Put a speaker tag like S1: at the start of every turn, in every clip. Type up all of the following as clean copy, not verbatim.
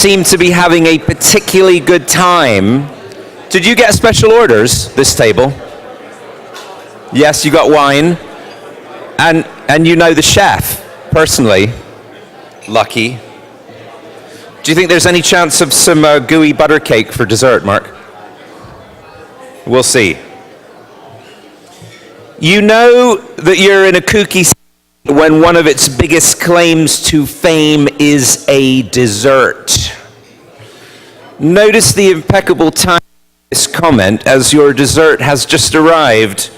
S1: seem to be having a particularly good time. Did you get special orders, this table? Yes, you got wine. And you know the chef, personally. Lucky. Do you think there's any chance of some gooey butter cake for dessert, Mark? We'll see. You know that you're in a kooky city when one of its biggest claims to fame is a dessert. Notice the impeccable timing of this comment, as your dessert has just arrived.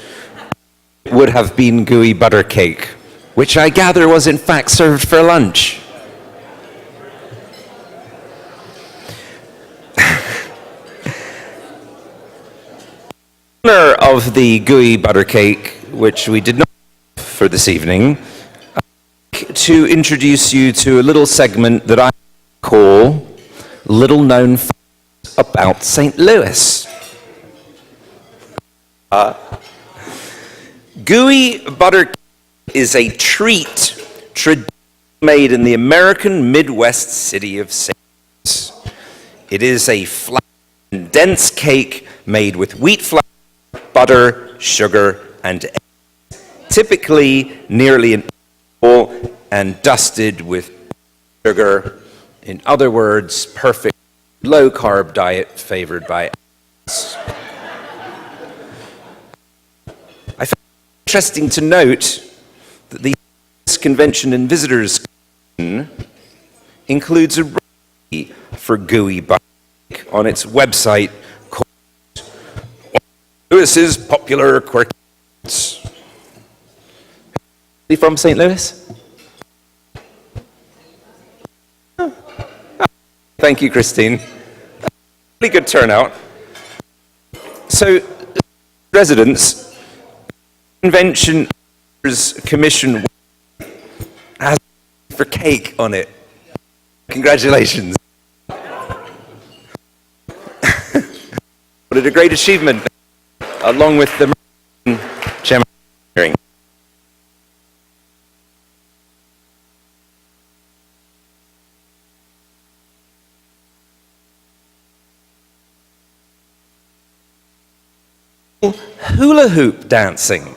S1: It would have been gooey butter cake, which I gather was in fact served for lunch. In honor of the gooey butter cake, which we did not have for this evening, I'd like to introduce you to a little segment that I call Little Known Facts About St. Louis. Gooey butter cake is a treat made in the American Midwest city of St. Louis. It is a flat and dense cake made with wheat flour, butter, sugar, and eggs, typically nearly an bowl and dusted with sugar. In other words, perfect low-carb diet favored by us. I found it interesting to note that the Convention and Visitors includes a recipe for gooey butter cake on its website called Lewis's Popular Quirky Foods. Are you from St. Louis? Oh. Thank you, Christine. Really good turnout. So, residents, Convention Commission has for cake on it. Congratulations. What a great achievement, along with the chairman hearing. Hula hoop dancing.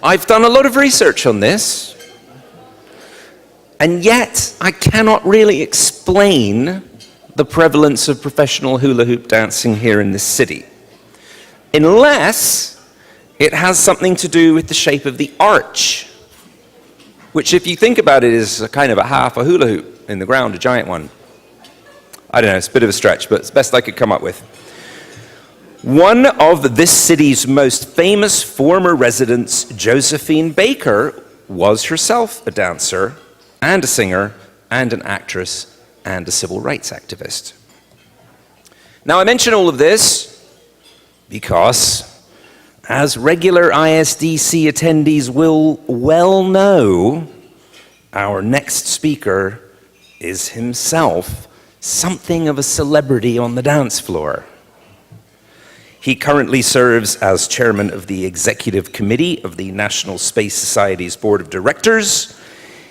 S1: I've done a lot of research on this, and yet I cannot really explain the prevalence of professional hula hoop dancing here in this city, unless it has something to do with the shape of the arch, which, if you think about it, is a kind of a half a hula hoop in the ground, a giant one. I don't know, it's a bit of a stretch, but it's the best I could come up with. One of this city's most famous former residents, Josephine Baker, was herself a dancer and a singer and an actress and a civil rights activist. Now, I mention all of this because, as regular ISDC attendees will well know, our next speaker is himself something of a celebrity on the dance floor. He currently serves as chairman of the executive committee of the National Space Society's board of directors.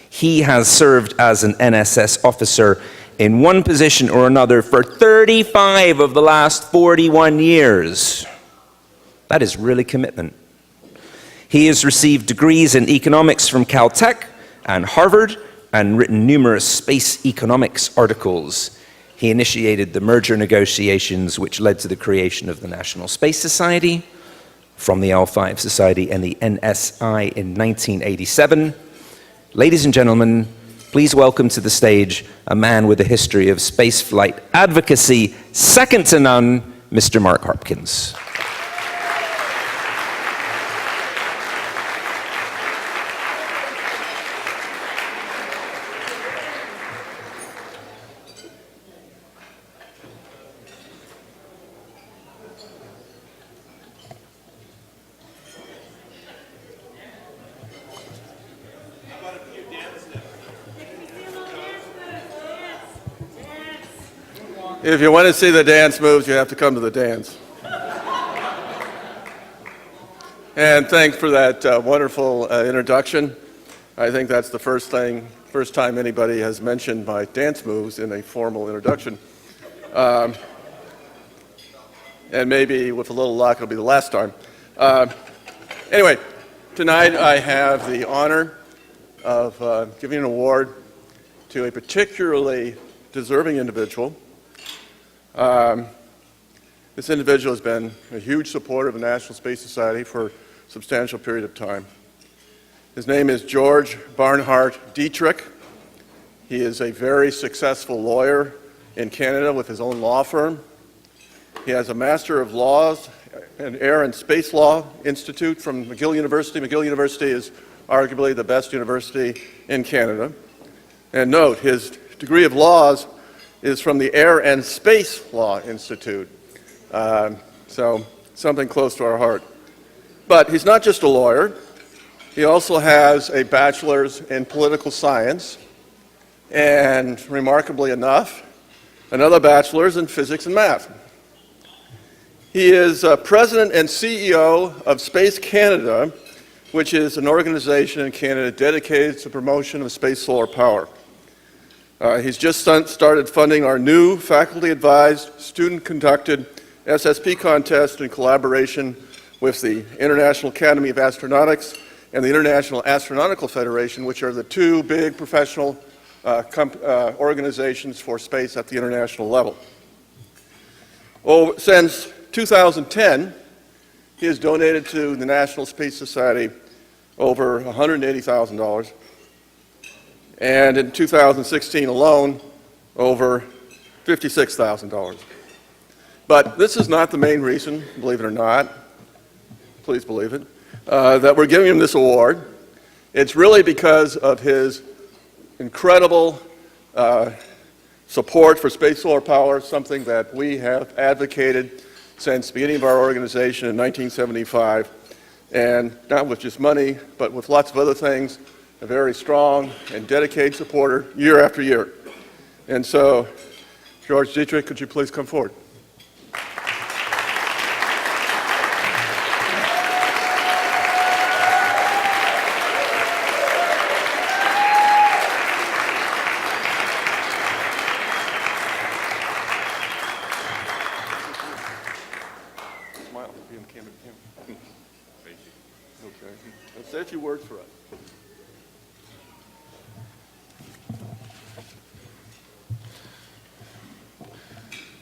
S1: He has served as an NSS officer in one position or another for 35 of the last 41 years. That is really commitment. He has received degrees in economics from Caltech and Harvard and written numerous space economics articles. He initiated the merger negotiations which led to the creation of the National Space Society from the L5 Society and the NSI in 1987. Ladies and gentlemen, please welcome to the stage a man with a history of spaceflight advocacy, second to none, Mr. Mark Hopkins.
S2: If you want to see the dance moves, you have to come to the dance. And thanks for that wonderful introduction. I think that's the first thing first time anybody has mentioned my dance moves in a formal introduction. And maybe with a little luck, it'll be the last time. Anyway, tonight I have the honor of giving an award to a particularly deserving individual. This individual has been a huge supporter of the National Space Society for a substantial period of time. His name is George Barnhart Dietrich. He is a very successful lawyer in Canada with his own law firm. He has a Master of Laws and Air and Space Law Institute from McGill University. McGill University is arguably the best university in Canada. And note, his degree of laws is from the Air and Space Law Institute. So something close to our heart. But he's not just a lawyer. He also has a bachelor's in political science and, remarkably enough, another bachelor's in physics and math. He is president and CEO of Space Canada, which is an organization in Canada dedicated to the promotion of space solar power. He's just started funding our new faculty-advised, student-conducted SSP contest in collaboration with the International Academy of Astronautics and the International Astronautical Federation, which are the two big professional organizations for space at the international level. Since 2010, he has donated to the National Space Society over $180,000, and in 2016 alone, over $56,000. But this is not the main reason, believe it or not, please believe it, that we're giving him this award. It's really because of his incredible support for space solar power, something that we have advocated since the beginning of our organization in 1975, and not with just money, but with lots of other things, a very strong and dedicated supporter year after year. And so, George Dietrich, could you please come forward? Say a few words for us.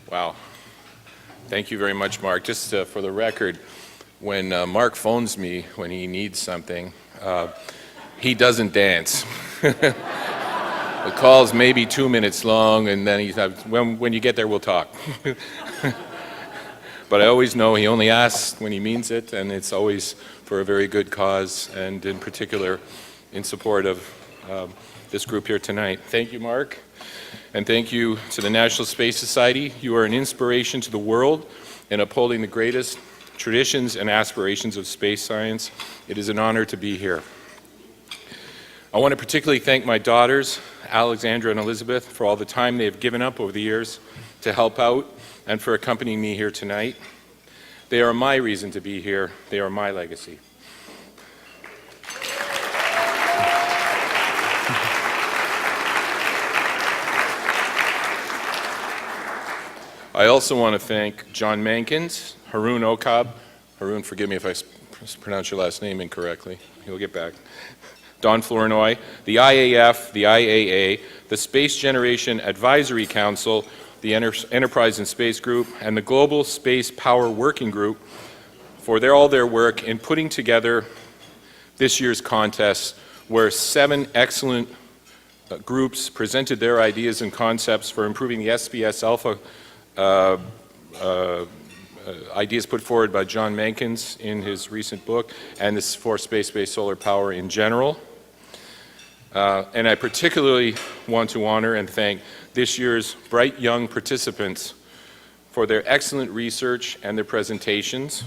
S3: Wow. Thank you very much, Mark. Just for the record, when Mark phones me when he needs something, he doesn't dance. The call's maybe 2 minutes long, and then he's when you get there, we'll talk. But I always know he only asks when he means it, and it's always for a very good cause, and in particular in support of this group here tonight. Thank you, Mark, and thank you to the National Space Society. You are an inspiration to the world in upholding the greatest traditions and aspirations of space science. It is an honor to be here. I want to particularly thank my daughters, Alexandra and Elizabeth, for all the time they have given up over the years to help out and for accompanying me here tonight. They are my reason to be here. They are my legacy. I also want to thank John Mankins, Haroon Okab. Haroon, forgive me if I pronounce your last name incorrectly. He'll get back. Don Flournoy, the IAF, the IAA, the Space Generation Advisory Council, the Enterprise and Space Group, and the Global Space Power Working Group for all their work in putting together this year's contest, where 7 excellent groups presented their ideas and concepts for improving the SPS Alpha ideas put forward by John Mankins in his recent book, and this for space-based solar power in general. And I particularly want to honor and thank this year's bright young participants for their excellent research and their presentations,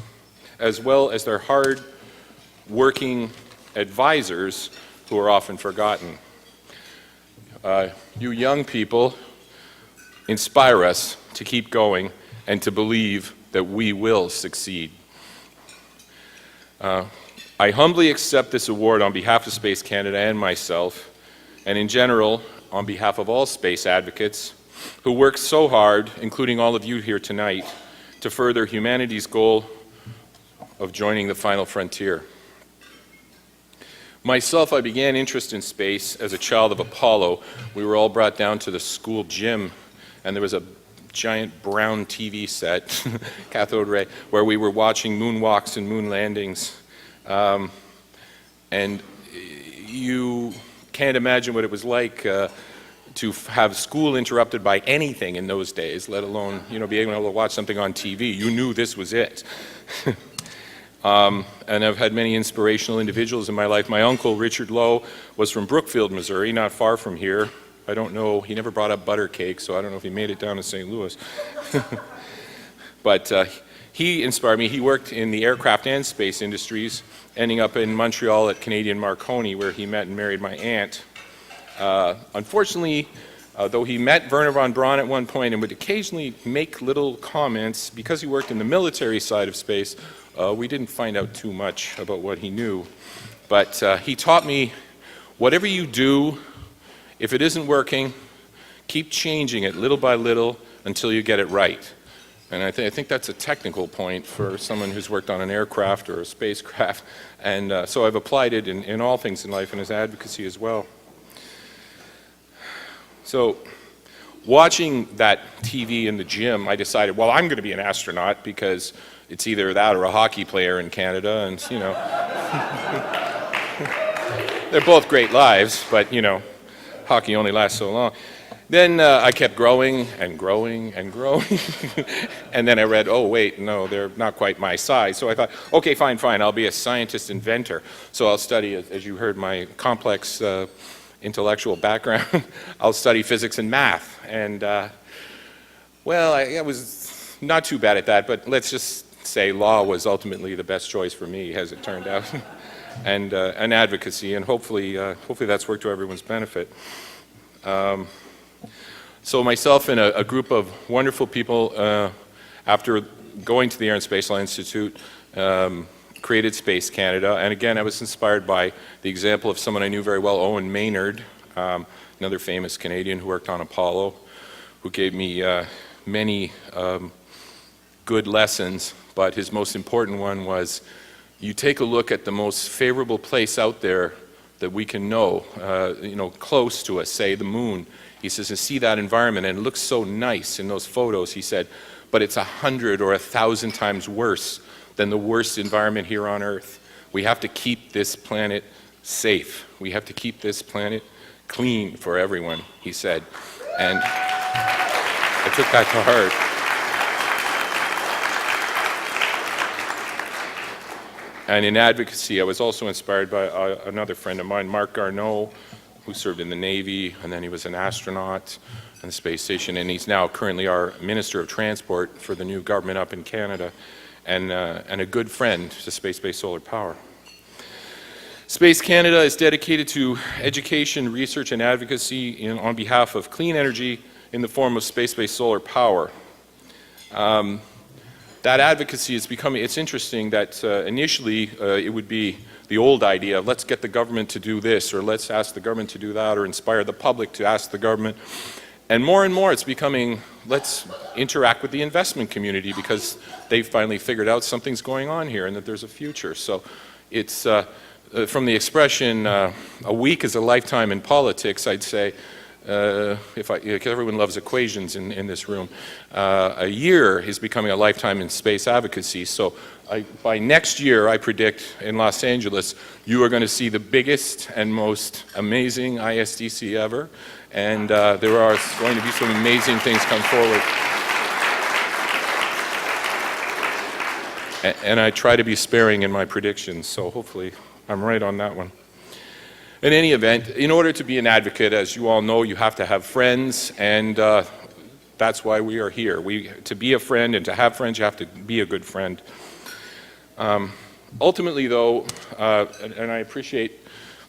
S3: as well as their hard-working advisors who are often forgotten. You young people inspire us to keep going and to believe that we will succeed. I humbly accept this award on behalf of Space Canada and myself, and in general, on behalf of all space advocates who work so hard, including all of you here tonight, to further humanity's goal of joining the final frontier. Myself, I began interest in space as a child of Apollo. We were all brought down to the school gym, and there was a giant brown TV set, cathode ray, where we were watching moonwalks and moon landings. And you can't imagine what it was like to have school interrupted by anything in those days, let alone, being able to watch something on TV. You knew this was it. And I've had many inspirational individuals in my life. My uncle, Richard Lowe, was from Brookfield, Missouri, not far from here. I don't know, he never brought up butter cake, so I don't know if he made it down to St. Louis. But he inspired me. He worked in the aircraft and space industries, ending up in Montreal at Canadian Marconi, where he met and married my aunt. Unfortunately, though he met Wernher von Braun at one point and would occasionally make little comments, because he worked in the military side of space, we didn't find out too much about what he knew. But he taught me, whatever you do, if it isn't working, keep changing it little by little until you get it right. And I think that's a technical point for someone who's worked on an aircraft or a spacecraft. And so I've applied it in all things in life and as advocacy as well. So watching that TV in the gym, I decided, well, I'm going to be an astronaut because it's either that or a hockey player in Canada. And, they're both great lives, but, hockey only lasts so long. Then I kept growing and growing and growing. And then I read, oh, wait, no, they're not quite my size. So I thought, okay, fine, I'll be a scientist inventor. So I'll study, as you heard, my complex intellectual background. I'll study physics and math. And, well, I was not too bad at that, but let's just say law was ultimately the best choice for me, as it turned out. And advocacy, and hopefully that's worked to everyone's benefit. So myself and a group of wonderful people, after going to the Air and Space Law Institute, created Space Canada. And again, I was inspired by the example of someone I knew very well, Owen Maynard, another famous Canadian who worked on Apollo, who gave me many good lessons, but his most important one was, you take a look at the most favorable place out there that we can know, close to us, say the moon. He says, to see that environment, and it looks so nice in those photos, he said, but it's 100 or 1,000 times worse than the worst environment here on Earth. We have to keep this planet safe. We have to keep this planet clean for everyone, he said. And I took that to heart. And in advocacy, I was also inspired by another friend of mine, Mark Garneau, who served in the Navy, and then he was an astronaut on the space station, and he's now currently our Minister of Transport for the new government up in Canada, and a good friend to space-based solar power. Space Canada is dedicated to education, research, and advocacy on behalf of clean energy in the form of space-based solar power. That advocacy is becoming, it's interesting that initially it would be the old idea of let's get the government to do this, or let's ask the government to do that, or inspire the public to ask the government. And more it's becoming, let's interact with the investment community because they've finally figured out something's going on here and that there's a future. So it's, from the expression, a week is a lifetime in politics, I'd say, because everyone loves equations in this room, a year is becoming a lifetime in space advocacy. So by next year, I predict in Los Angeles, you are going to see the biggest and most amazing ISDC ever, and there are going to be some amazing things come forward. And I try to be sparing in my predictions, so hopefully I'm right on that one. In any event, in order to be an advocate, as you all know, you have to have friends, and that's why we are here. To be a friend and to have friends, you have to be a good friend. Ultimately, though, and I appreciate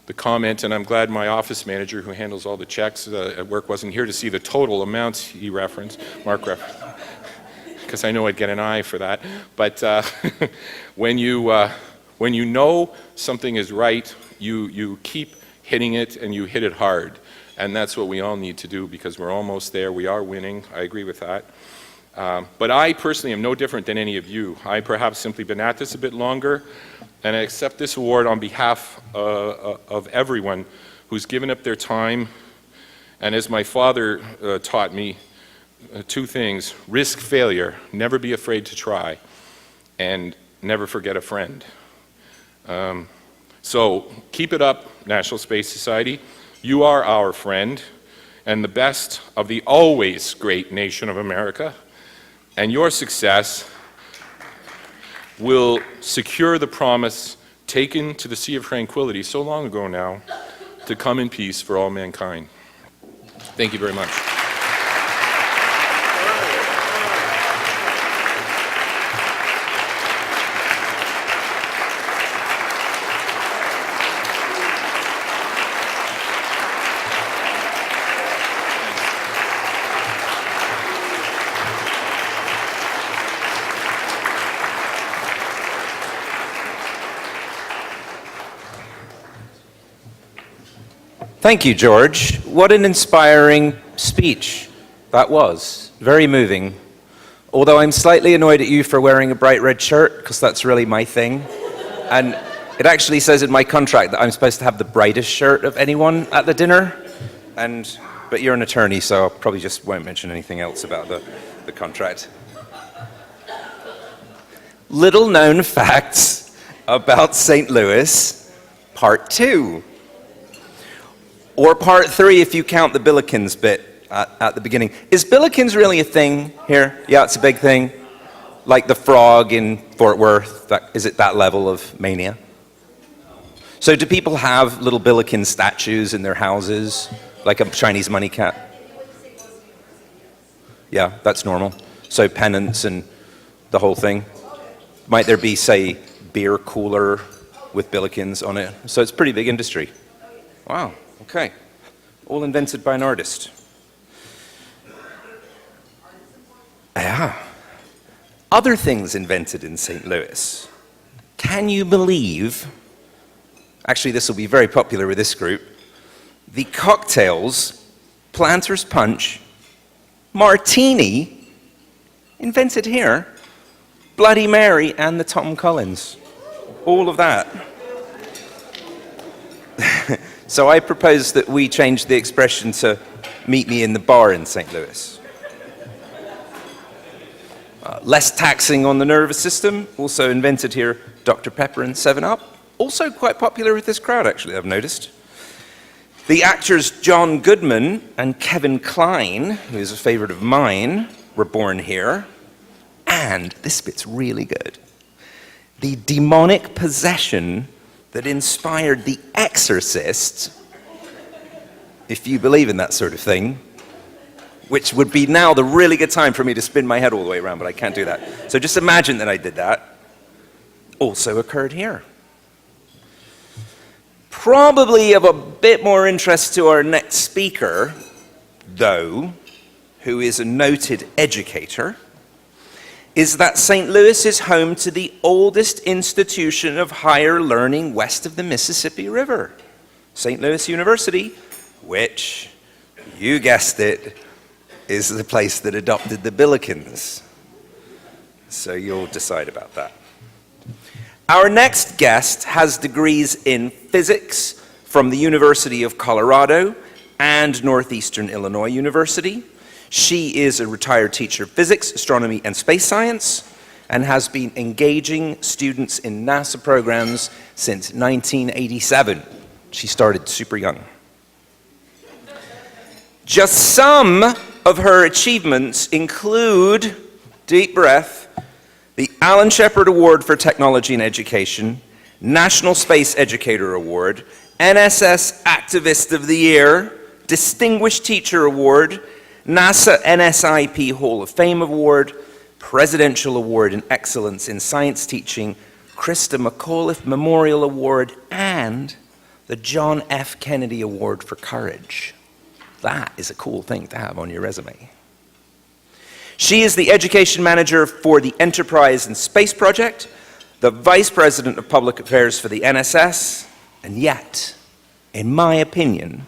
S3: the comment, and I'm glad my office manager, who handles all the checks at work, wasn't here to see the total amounts he referenced, Mark referenced, because I know I'd get an eye for that. But when you know something is right, you keep hitting it, and you hit it hard. And that's what we all need to do, because we're almost there. We are winning. I agree with that. But I personally am no different than any of you. I perhaps simply been at this a bit longer, and I accept this award on behalf of everyone who's given up their time. And as my father taught me, two things: risk failure, never be afraid to try, and never forget a friend. So keep it up, National Space Society. You are our friend and the best of the always great nation of America, and your success will secure the promise taken to the Sea of Tranquility so long ago now, to come in peace for all mankind. Thank you very much.
S1: Thank you, George. What an inspiring speech that was. Very moving. Although I'm slightly annoyed at you for wearing a bright red shirt, because that's really my thing. And it actually says in my contract that I'm supposed to have the brightest shirt of anyone at the dinner. But you're an attorney, so I probably just won't mention anything else about the contract. Little known facts about St. Louis, part 2. Or part 3 if you count the Billikens bit at the beginning. Is Billikens really a thing here? Yeah, it's a big thing. Like the frog in Fort Worth. Is it that level of mania? So do people have little Billiken statues in their houses? Like a Chinese money cat? Yeah, that's normal. So pennants and the whole thing. Might there be, say, beer cooler with Billikens on it? So it's a pretty big industry. Wow. Okay, all invented by an artist. Yeah. Other things invented in St. Louis. Can you believe, actually this will be very popular with this group, the cocktails, Planter's Punch, Martini, invented here, Bloody Mary and the Tom Collins. All of that. So I propose that we change the expression to meet me in the bar in St. Louis. Less taxing on the nervous system, also invented here, Dr. Pepper and 7-Up. Also quite popular with this crowd, actually, I've noticed. The actors John Goodman and Kevin Kline, who is a favorite of mine, were born here. And this bit's really good. The demonic possession that inspired The Exorcist, if you believe in that sort of thing, which would be now the really good time for me to spin my head all the way around, but I can't do that. So just imagine that I did that. Also occurred here. Probably of a bit more interest to our next speaker, though, who is a noted educator, is that St. Louis is home to the oldest institution of higher learning west of the Mississippi River, St. Louis University, which, you guessed it, is the place that adopted the Billikens. So you'll decide about that. Our next guest has degrees in physics from the University of Colorado and Northeastern Illinois University. She is a retired teacher of physics, astronomy, and space science, and has been engaging students in NASA programs since 1987. She started super young. Just some of her achievements include, deep breath, the Alan Shepard Award for Technology and Education, National Space Educator Award, NSS Activist of the Year, Distinguished Teacher Award, NASA NSIP Hall of Fame Award, Presidential Award in Excellence in Science Teaching, Krista McAuliffe Memorial Award, and the John F. Kennedy Award for Courage. That is a cool thing to have on your resume. She is the Education Manager for the Enterprise and Space Project, the Vice President of Public Affairs for the NSS, and yet, in my opinion,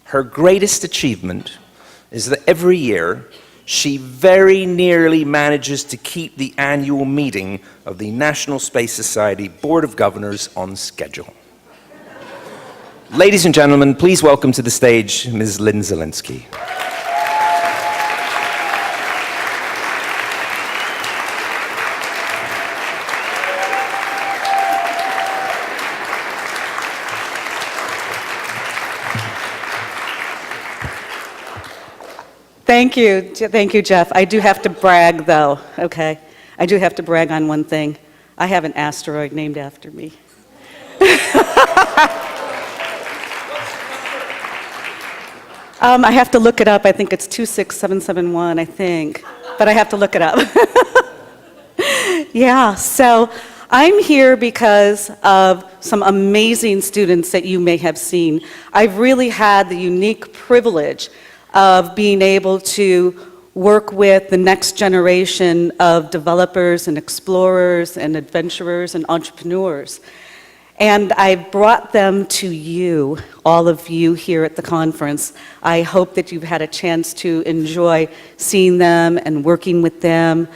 S1: her greatest achievement is that every year she very nearly manages to keep the annual meeting of the National Space Society Board of Governors on schedule. Ladies and gentlemen, please welcome to the stage Ms. Lynn Zielinski.
S4: Thank you, Jeff. I do have to brag, though, okay? I do have to brag on one thing. I have an asteroid named after me. I have to look it up. I think it's 26771, I think. But I have to look it up. Yeah, so I'm here because of some amazing students that you may have seen. I've really had the unique privilege of being able to work with the next generation of developers and explorers and adventurers and entrepreneurs. And I brought them to you, all of you here at the conference. I hope that you've had a chance to enjoy seeing them and working with them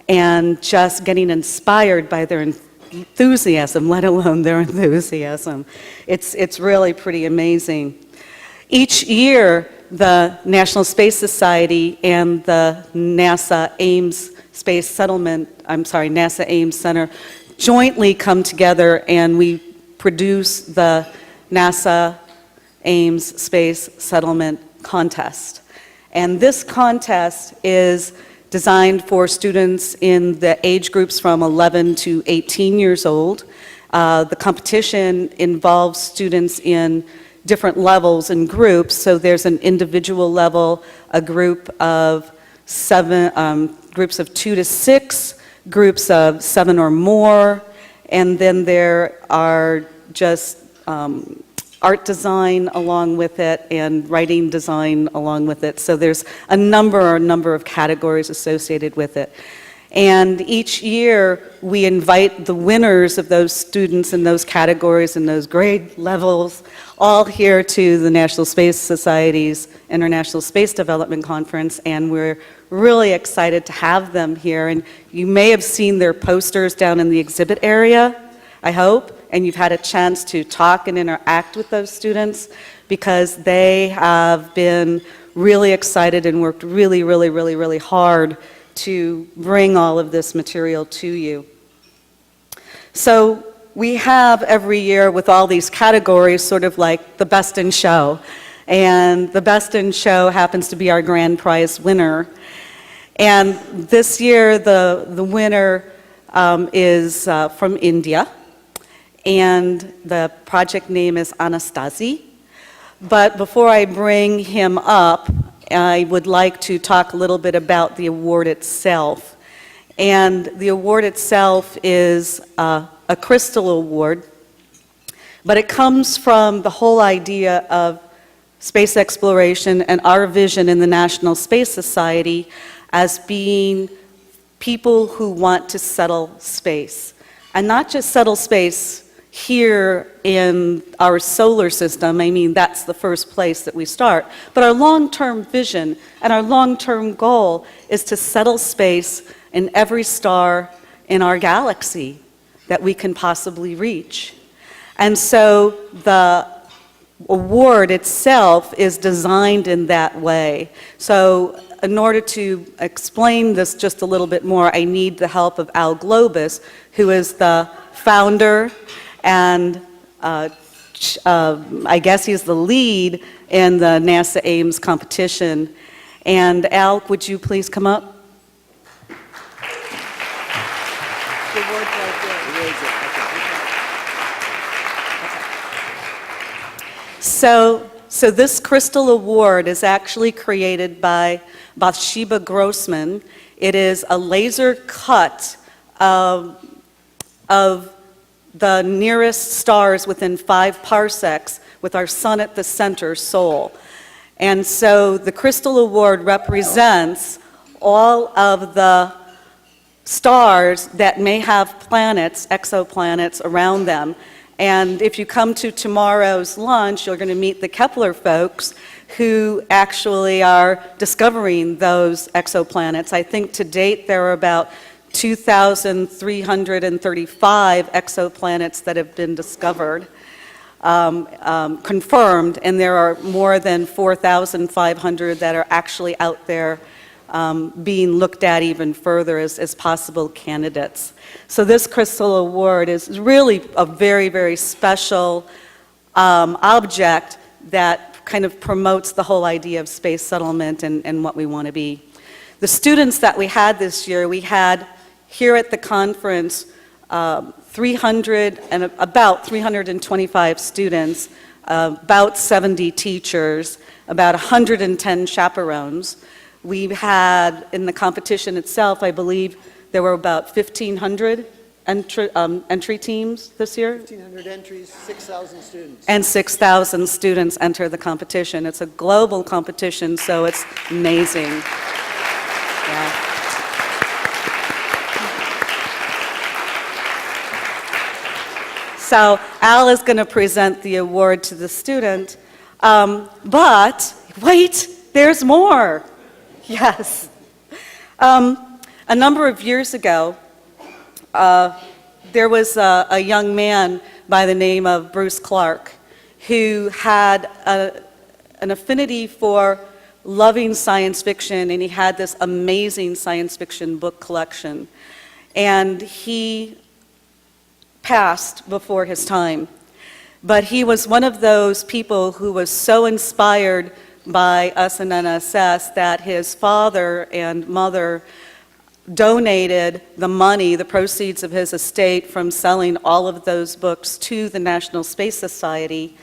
S4: and just getting inspired by their enthusiasm, let alone their enthusiasm. It's really pretty amazing. Each year, the National Space Society and the NASA Ames NASA Ames Center jointly come together and we produce the NASA Ames Space Settlement Contest. And this contest is designed for students in the age groups from 11 to 18 years old. The competition involves students in different levels and groups. So there's an individual level, a group of 2 to 6, groups of 7 or more, and then there are just art design along with it and writing design along with it. So there's a number of categories associated with it. And each year, we invite the winners of those students in those categories and those grade levels all here to the National Space Society's International Space Development Conference, and we're really excited to have them here. And you may have seen their posters down in the exhibit area, I hope, and you've had a chance to talk and interact with those students because they have been really excited and worked really hard to bring all of this material to you. So we have every year with all these categories sort of like the best in show. And the best in show happens to be our grand prize winner. And this year the winner is from India. And the project name is Anastasi. But before I bring him up, I would like to talk a little bit about the award itself. And the award itself is a crystal award, but it comes from the whole idea of space exploration and our vision in the National Space Society as being people who want to settle space. And not just settle space here in our solar system. I mean, that's the first place that we start. But our long-term vision and our long-term goal is to settle space in every star in our galaxy that we can possibly reach. And so the award itself is designed in that way. So in order to explain this just a little bit more, I need the help of Al Globus, who is the founder and I guess he's the lead in the NASA Ames competition. And Al, would you please come up? So this crystal award is actually created by Bathsheba Grossman. It is a laser cut of the nearest stars within 5 parsecs with our sun at the center, Sol. And so the crystal award represents all of the stars that may have planets, exoplanets around them. And if you come to tomorrow's lunch, you're going to meet the Kepler folks who actually are discovering those exoplanets. I think to date there are about 2,335 exoplanets that have been discovered, confirmed, and there are more than 4,500 that are actually out there being looked at even further as possible candidates. So this Crystal Award is really a very, very special object that kind of promotes the whole idea of space settlement and what we want to be. The students that we had this year, we had here at the conference about 325 students, about 70 teachers, about 110 chaperones. We had, in the competition itself, I believe there were about 1,500 entry teams this year.
S5: 1,500 entries, 6,000 students.
S4: And 6,000 students enter the competition. It's a global competition, so it's amazing. Yeah. So Al is going to present the award to the student, but wait, there's more. Yes. A number of years ago, there was a young man by the name of Bruce Clark who had an affinity for loving science fiction, and he had this amazing science fiction book collection. And he passed before his time. But he was one of those people who was so inspired by us in NSS that his father and mother donated the money, the proceeds of his estate from selling all of those books to the National Space Society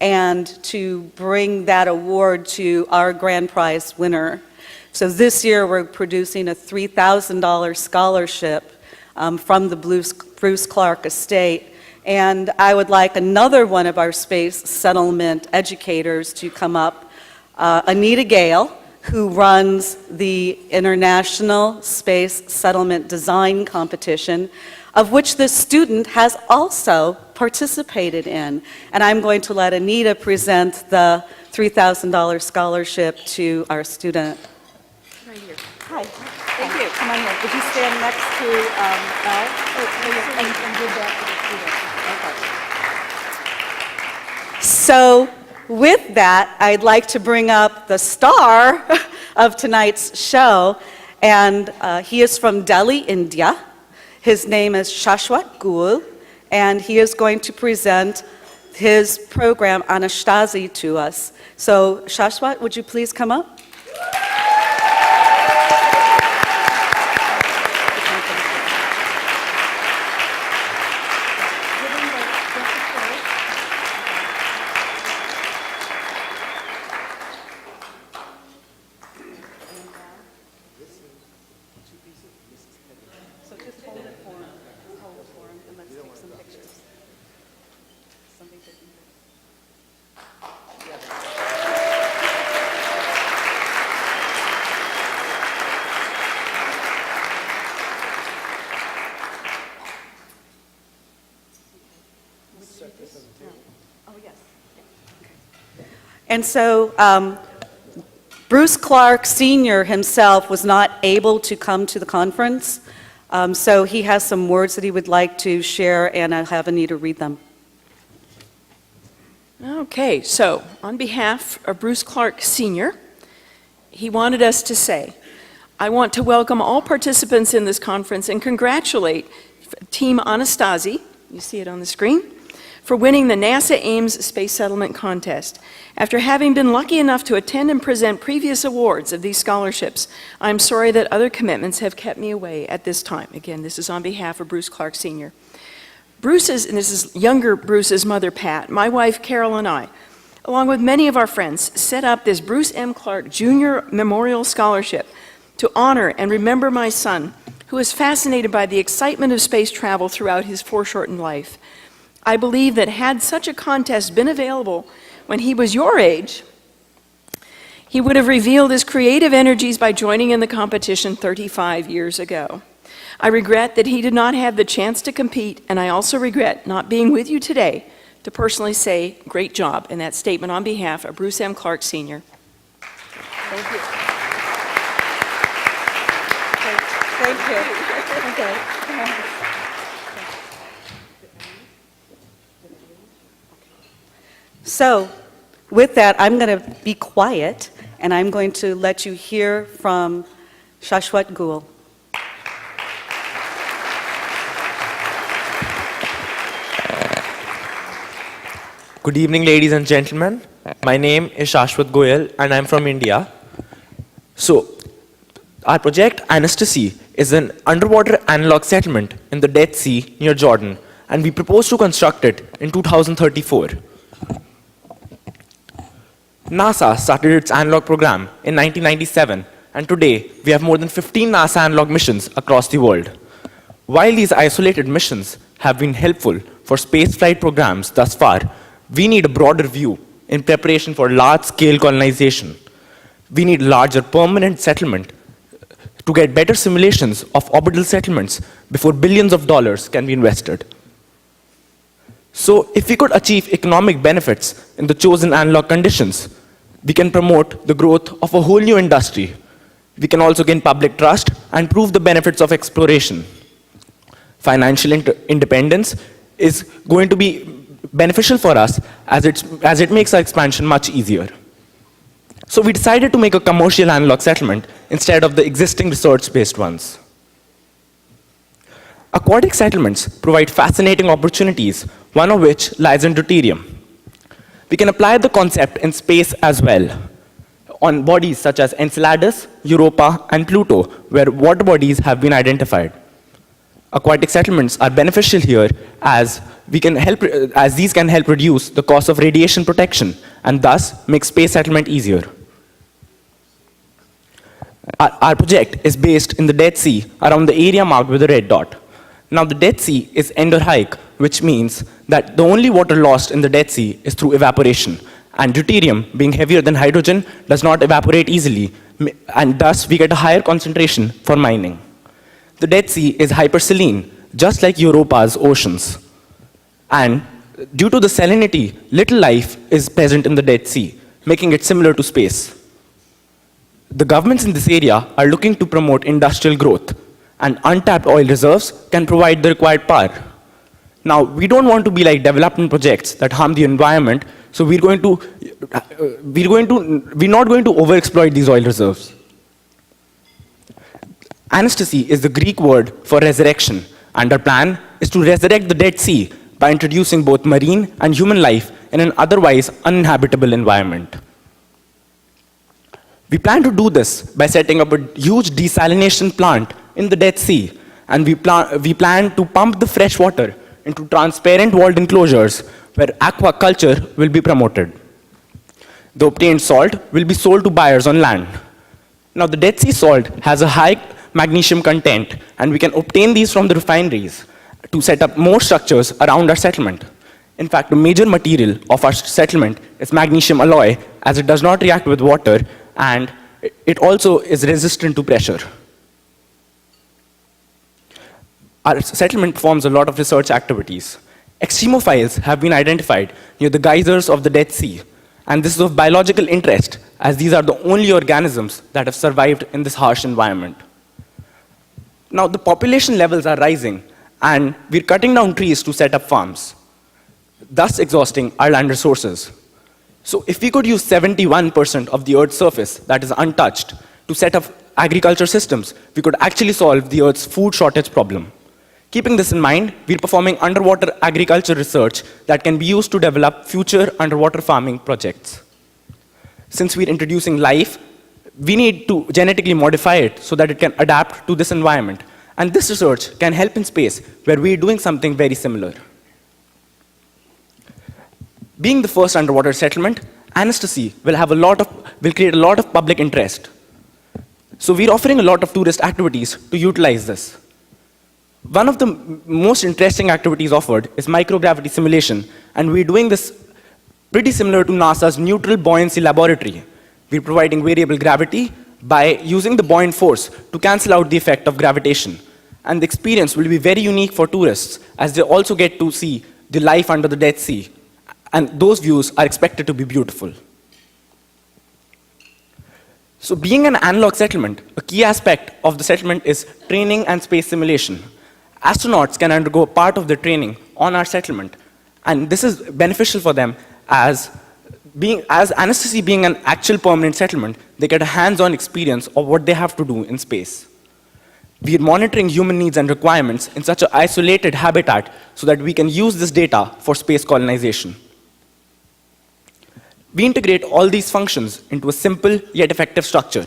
S4: and to bring that award to our grand prize winner. So this year we're producing a $3,000 scholarship from the Bruce Clark estate. And I would like another one of our space settlement educators to come up, Anita Gale, who runs the International Space Settlement Design Competition, of which this student has also participated in. And I'm going to let Anita present the $3,000 scholarship to our student.
S6: Right here.
S4: Hi. Thank you. Come on here. Would you stand next to Al?
S6: And give that to the student.
S4: Okay. So with that, I'd like to bring up the star of tonight's show, and he is from Delhi, India. His name is Shashwat Goul, and he is going to present his program Anastasi to us. So Shashwat, would you please come up? And so Bruce Clark Sr. himself was not able to come to the conference, so he has some words that he would like to share, and I'll have Anita read them.
S6: Okay, so on behalf of Bruce Clark Sr., he wanted us to say, I want to welcome all participants in this conference and congratulate Team Anastasi, you see it on the screen, for winning the NASA Ames Space Settlement Contest. After having been lucky enough to attend and present previous awards of these scholarships, I'm sorry that other commitments have kept me away at this time. Again, this is on behalf of Bruce Clark Sr. Bruce's, and this is younger Bruce's mother, Pat, my wife, Carol, and I, along with many of our friends, set up this Bruce M. Clark Jr. Memorial Scholarship to honor and remember my son, who was fascinated by the excitement of space travel throughout his foreshortened life. I believe that had such a contest been available when he was your age, he would have revealed his creative energies by joining in the competition 35 years ago. I regret that he did not have the chance to compete, and I also regret not being with you today to personally say, great job, in that statement on behalf of Bruce M. Clark Sr. Thank you.
S4: Thank you. Okay. So, with that, I'm going to be quiet, and I'm going to let you hear from Shashwat Goel.
S7: Good evening, ladies and gentlemen. My name is Shashwat Goel, and I'm from India. So, our project, Anastasy, is an underwater analog settlement in the Dead Sea near Jordan, and we propose to construct it in 2034. NASA started its analog program in 1997, and today we have more than 15 NASA analog missions across the world. While these isolated missions have been helpful for spaceflight programs thus far, we need a broader view in preparation for large-scale colonization. We need larger permanent settlement to get better simulations of orbital settlements before billions of dollars can be invested. So, if we could achieve economic benefits in the chosen analog conditions, we can promote the growth of a whole new industry. We can also gain public trust and prove the benefits of exploration. Financial independence is going to be beneficial for us as it makes our expansion much easier. So we decided to make a commercial analog settlement instead of the existing research-based ones. Aquatic settlements provide fascinating opportunities, one of which lies in deuterium. We can apply the concept in space as well, on bodies such as Enceladus, Europa, and Pluto, where water bodies have been identified. Aquatic settlements are beneficial here as these can help reduce the cost of radiation protection and thus make space settlement easier. Our project is based in the Dead Sea around the area marked with a red dot. Now the Dead Sea is endorheic, which means that the only water lost in the Dead Sea is through evaporation, and deuterium, being heavier than hydrogen, does not evaporate easily, and thus we get a higher concentration for mining. The Dead Sea is hypersaline, just like Europa's oceans. And due to the salinity, little life is present in the Dead Sea, making it similar to space. The governments in this area are looking to promote industrial growth, and untapped oil reserves can provide the required power. Now, we don't want to be like development projects that harm the environment, so we're not going to overexploit these oil reserves. Anastasy is the Greek word for resurrection, and our plan is to resurrect the Dead Sea by introducing both marine and human life in an otherwise uninhabitable environment. We plan to do this by setting up a huge desalination plant in the Dead Sea, and we plan to pump the fresh water into transparent walled enclosures where aquaculture will be promoted. The obtained salt will be sold to buyers on land. Now, the Dead Sea salt has a high magnesium content, and we can obtain these from the refineries to set up more structures around our settlement. In fact, the major material of our settlement is magnesium alloy, as it does not react with water, and it also is resistant to pressure. Our settlement performs a lot of research activities. Extremophiles have been identified near the geysers of the Dead Sea, and this is of biological interest, as these are the only organisms that have survived in this harsh environment. Now, the population levels are rising, and we're cutting down trees to set up farms, thus exhausting our land resources. So if we could use 71% of the Earth's surface that is untouched to set up agriculture systems, we could actually solve the Earth's food shortage problem. Keeping this in mind, we're performing underwater agriculture research that can be used to develop future underwater farming projects. Since we're introducing life, we need to genetically modify it so that it can adapt to this environment. And this research can help in space, where we're doing something very similar. Being the first underwater settlement, Anastasy will create a lot of public interest. So we're offering a lot of tourist activities to utilize this. One of the most interesting activities offered is microgravity simulation, and we're doing this pretty similar to NASA's Neutral Buoyancy Laboratory. We're providing variable gravity by using the buoyant force to cancel out the effect of gravitation. And the experience will be very unique for tourists, as they also get to see the life under the Dead Sea. And those views are expected to be beautiful. So being an analog settlement, a key aspect of the settlement is training and space simulation. Astronauts can undergo part of their training on our settlement, and this is beneficial for them as Anastasi being an actual permanent settlement, they get a hands-on experience of what they have to do in space. We are monitoring human needs and requirements in such an isolated habitat so that we can use this data for space colonization. We integrate all these functions into a simple yet effective structure.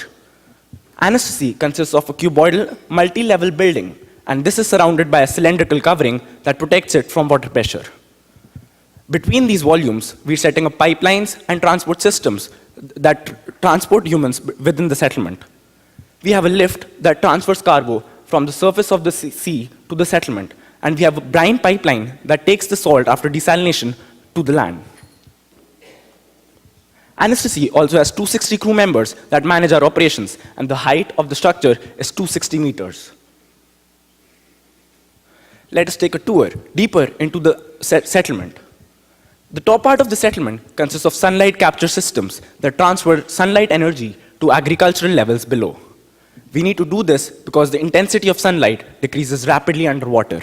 S7: Anastasi consists of a cuboidal, multi-level building, and this is surrounded by a cylindrical covering that protects it from water pressure. Between these volumes, we're setting up pipelines and transport systems that transport humans within the settlement. We have a lift that transfers cargo from the surface of the sea to the settlement, and we have a brine pipeline that takes the salt after desalination to the land. Anastasi also has 260 crew members that manage our operations, and the height of the structure is 260 meters. Let us take a tour deeper into the settlement. The top part of the settlement consists of sunlight capture systems that transfer sunlight energy to agricultural levels below. We need to do this because the intensity of sunlight decreases rapidly underwater.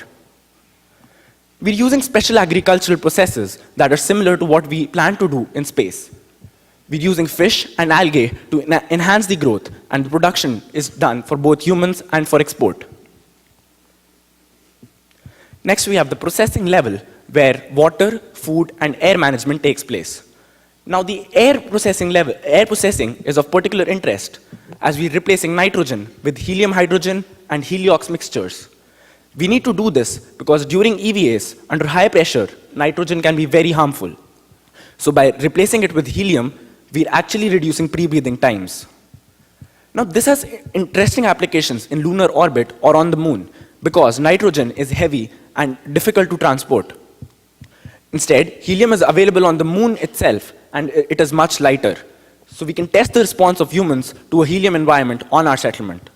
S7: We're using special agricultural processes that are similar to what we plan to do in space. We're using fish and algae to enhance the growth, and the production is done for both humans and for export. Next, we have the processing level, where water, food, and air management takes place. Now, the air processing is of particular interest, as we're replacing nitrogen with helium, hydrogen, and heliox mixtures. We need to do this because during EVAs, under high pressure, nitrogen can be very harmful. So by replacing it with helium, we're actually reducing pre-breathing times. Now, this has interesting applications in lunar orbit or on the moon, because nitrogen is heavy and difficult to transport. Instead, helium is available on the moon itself, and it is much lighter. So we can test the response of humans to a helium environment on our settlement.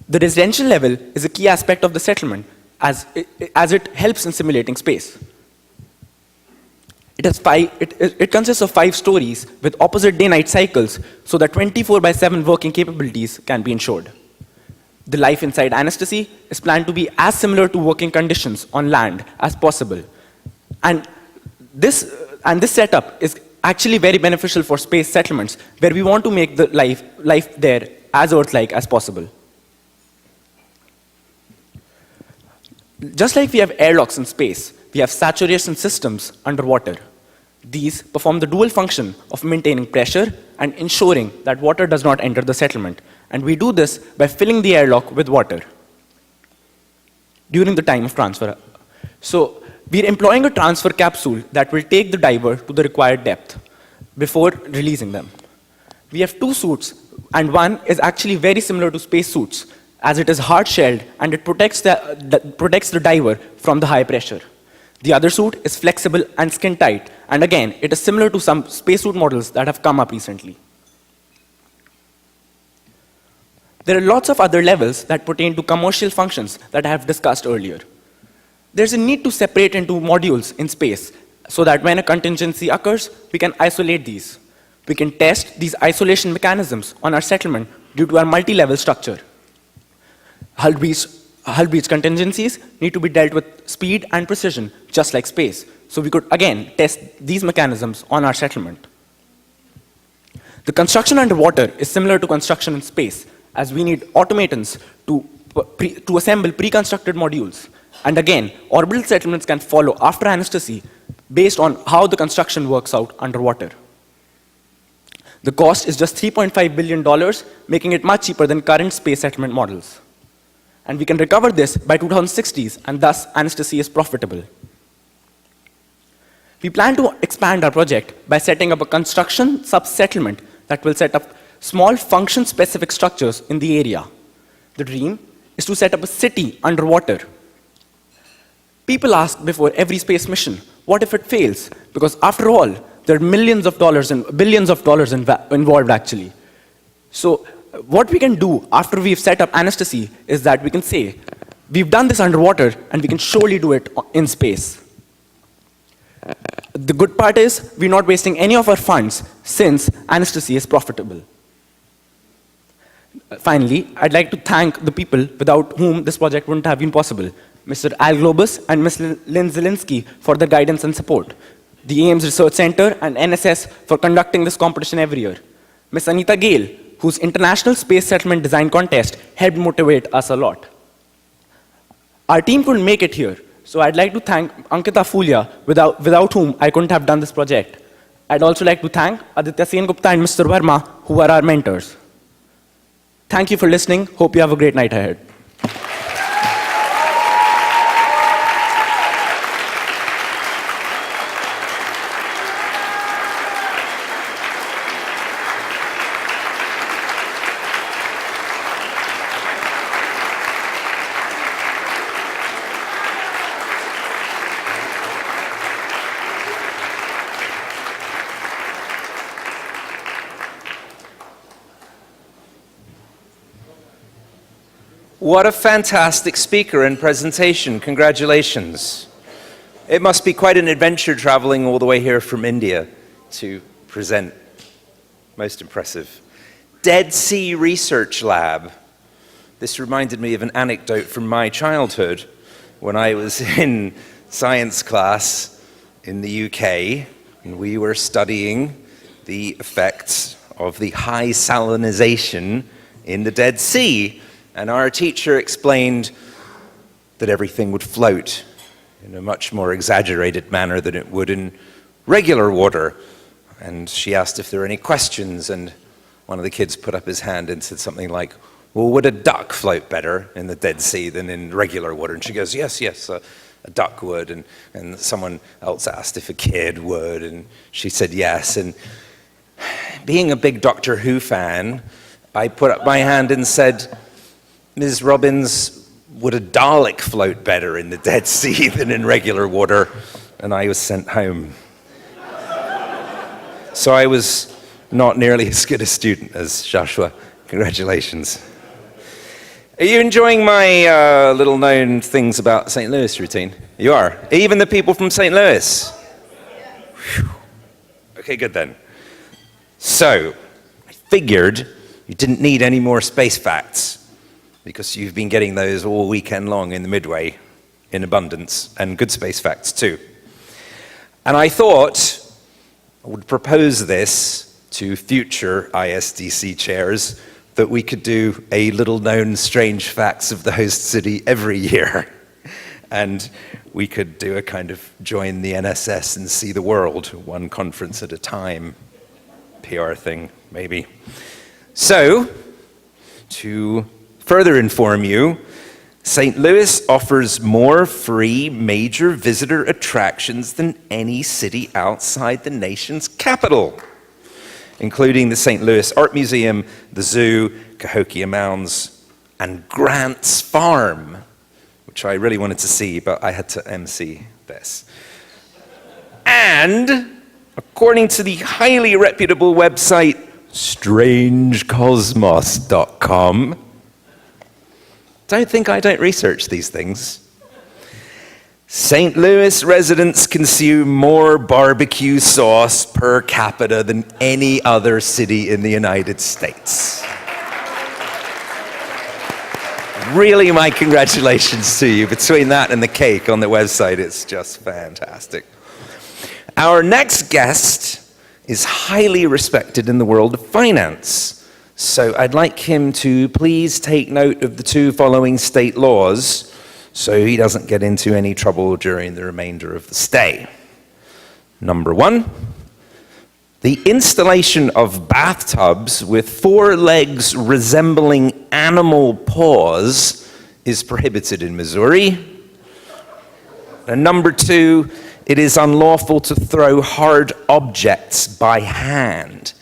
S7: The residential level is a key aspect of the settlement, as it helps in simulating space. It consists of 5 stories with opposite day-night cycles so that 24/7 working capabilities can be ensured. The life inside Anastasi is planned to be as similar to working conditions on land as possible. And this setup is actually very beneficial for space settlements, where we want to make the life there as Earth-like as possible. Just like we have airlocks in space, we have saturation systems underwater. These perform the dual function of maintaining pressure and ensuring that water does not enter the settlement. And we do this by filling the airlock with water during the time of transfer. So we're employing a transfer capsule that will take the diver to the required depth before releasing them. We have 2 suits, and one is actually very similar to space suits, as it is hard-shelled and it protects the diver from the high pressure. The other suit is flexible and skin-tight, and again, it is similar to some spacesuit models that have come up recently. There are lots of other levels that pertain to commercial functions that I have discussed earlier. There's a need to separate into modules in space so that when a contingency occurs, we can isolate these. We can test these isolation mechanisms on our settlement due to our multi-level structure. Hull breach contingencies need to be dealt with speed and precision, just like space. So we could, again, test these mechanisms on our settlement. The construction underwater is similar to construction in space, as we need automatons to assemble pre-constructed modules. And again, orbital settlements can follow after Anastasi based on how the construction works out underwater. The cost is just $3.5 billion, making it much cheaper than current space settlement models. And we can recover this by 2060s, and thus Anastasi is profitable. We plan to expand our project by setting up a construction sub-settlement that will set up small function-specific structures in the area. The dream is to set up a city underwater. People ask before every space mission, what if it fails? Because after all, there are millions of dollars and billions of dollars involved actually. So what we can do after we've set up anesthesia is that we can say, we've done this underwater, and we can surely do it in space. The good part is, we're not wasting any of our funds since anesthesia is profitable. Finally, I'd like to thank the people without whom this project wouldn't have been possible. Mr. Al Globus and Ms. Lynn Zielinski for their guidance and support. The Ames Research Center and NSS for conducting this competition every year. Ms. Anita Gale, whose International Space Settlement Design Contest helped motivate us a lot. Our team couldn't make it here, so I'd like to thank Ankita Fulia, without whom I couldn't have done this project. I'd also like to thank Aditya Sen Gupta and Mr. Verma, who are our mentors. Thank you for listening. Hope you have a great night ahead.
S1: What a fantastic speaker and presentation. Congratulations. It must be quite an adventure traveling all the way here from India to present. Most impressive. Dead Sea Research Lab. This reminded me of an anecdote from my childhood when I was in science class in the UK, and we were studying the effects of the high salinization in the Dead Sea. And our teacher explained that everything would float in a much more exaggerated manner than it would in regular water. And she asked if there were any questions, and one of the kids put up his hand and said something like, well, would a duck float better in the Dead Sea than in regular water? And she goes, yes, a duck would. And someone else asked if a kid would, and she said yes. And being a big Doctor Who fan, I put up my hand and said, Ms. Robbins, would a Dalek float better in the Dead Sea than in regular water? And I was sent home. So I was not nearly as good a student as Joshua. Congratulations. Are you enjoying my little known things about St. Louis routine? You are? Even the people from St. Louis? Whew. Okay, good then. So, I figured you didn't need any more space facts, because you've been getting those all weekend long in the Midway in abundance, and good space facts too. And I thought I would propose this to future ISDC chairs, that we could do a little known strange facts of the host city every year. And we could do a kind of join the NSS and see the world, one conference at a time, PR thing, maybe. So, to further inform you, St. Louis offers more free major visitor attractions than any city outside the nation's capital, including the St. Louis Art Museum, the Zoo, Cahokia Mounds, and Grant's Farm, which I really wanted to see, but I had to MC this. And, according to the highly reputable website strangecosmos.com, don't think I don't research these things. St. Louis residents consume more barbecue sauce per capita than any other city in the United States. Really, my congratulations to you. Between that and the cake on the website, it's just fantastic. Our next guest is highly respected in the world of finance. So I'd like him to please take note of the two following state laws so he doesn't get into any trouble during the remainder of the stay. Number 1, the installation of bathtubs with 4 legs resembling animal paws is prohibited in Missouri. And number 2, it is unlawful to throw hard objects by hand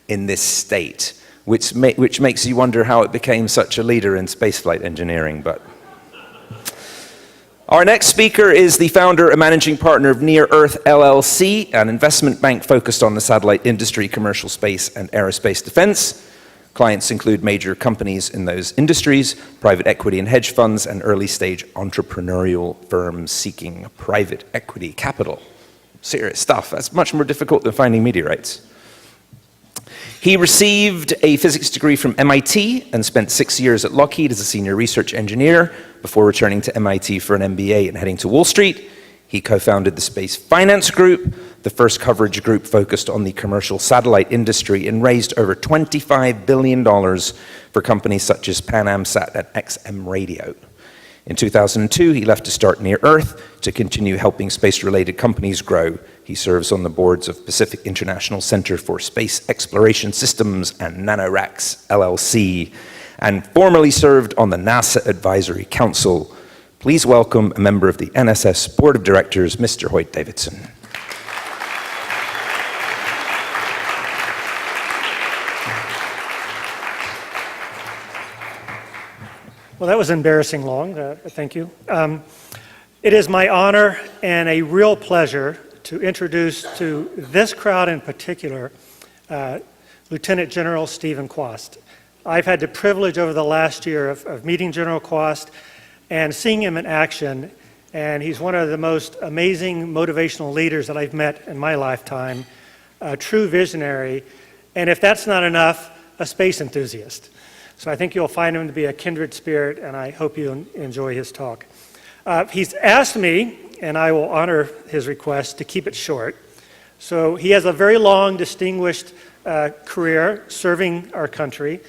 S1: in this state, which makes you wonder how it became such a leader in spaceflight engineering. But our next speaker is the founder and managing partner of Near Earth LLC, an investment bank focused on the satellite industry, commercial space, and aerospace defense. Clients include major companies in those industries, private equity and hedge funds, and early-stage entrepreneurial firms seeking private equity capital. Serious stuff. That's much more difficult than finding meteorites. He received a physics degree from MIT and spent 6 years at Lockheed as a senior research engineer before returning to MIT for an MBA and heading to Wall Street. He co-founded the Space Finance Group, the first coverage group focused on the commercial satellite industry, and raised over $25 billion for companies such as Pan Am Sat and XM Radio. In 2002, he left to start Near Earth to continue helping space-related companies grow. He serves on the boards of Pacific International Center for Space Exploration Systems and NanoRacks, LLC, and formerly served on the NASA Advisory Council. Please welcome a member of the NSS Board of Directors, Mr. Hoyt Davidson.
S8: Well, that was embarrassing long. Thank you. It is my honor and a real pleasure to introduce to this crowd in particular, Lieutenant General Stephen Kwast. I've had the privilege over the last year of meeting General Kwast and seeing him in action, and he's one of the most amazing motivational leaders that I've met in my lifetime, a true visionary, and if that's not enough, a space enthusiast. So I think you'll find him to be a kindred spirit, and I hope you enjoy his talk. He's asked me, and I will honor his request, to keep it short. So he has a very long, distinguished career serving our country,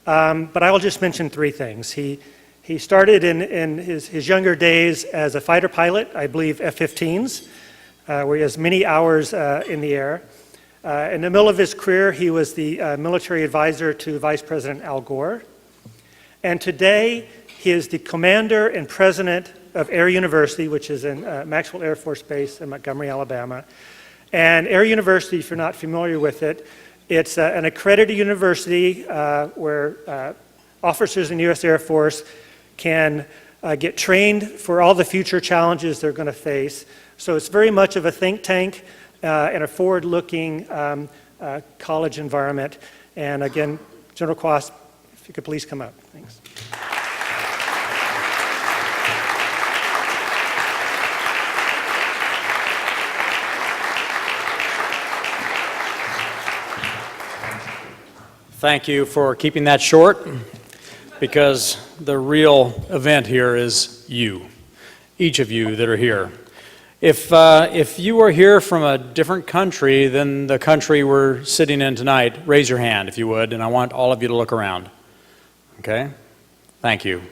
S8: but I will just mention three things. He started in his younger days as a fighter pilot, I believe F-15s, where he has many hours in the air. In the middle of his career, he was the military advisor to Vice President Al Gore. And today, he is the commander and president of Air University, which is in Maxwell Air Force Base in Montgomery, Alabama. And Air University, if you're not familiar with it, it's an accredited university where officers in the U.S. Air Force can get trained for all the future challenges they're going to face. So it's very much of a think tank and a forward-looking college environment. And again, General Kwast, if you could please come up. Thanks.
S9: Thank you for keeping that short, because the real event here is you, each of you that are here. If you are here from a different country than the country we're sitting in tonight, raise your hand if you would, and I want all of you to look around. Okay? Thank you.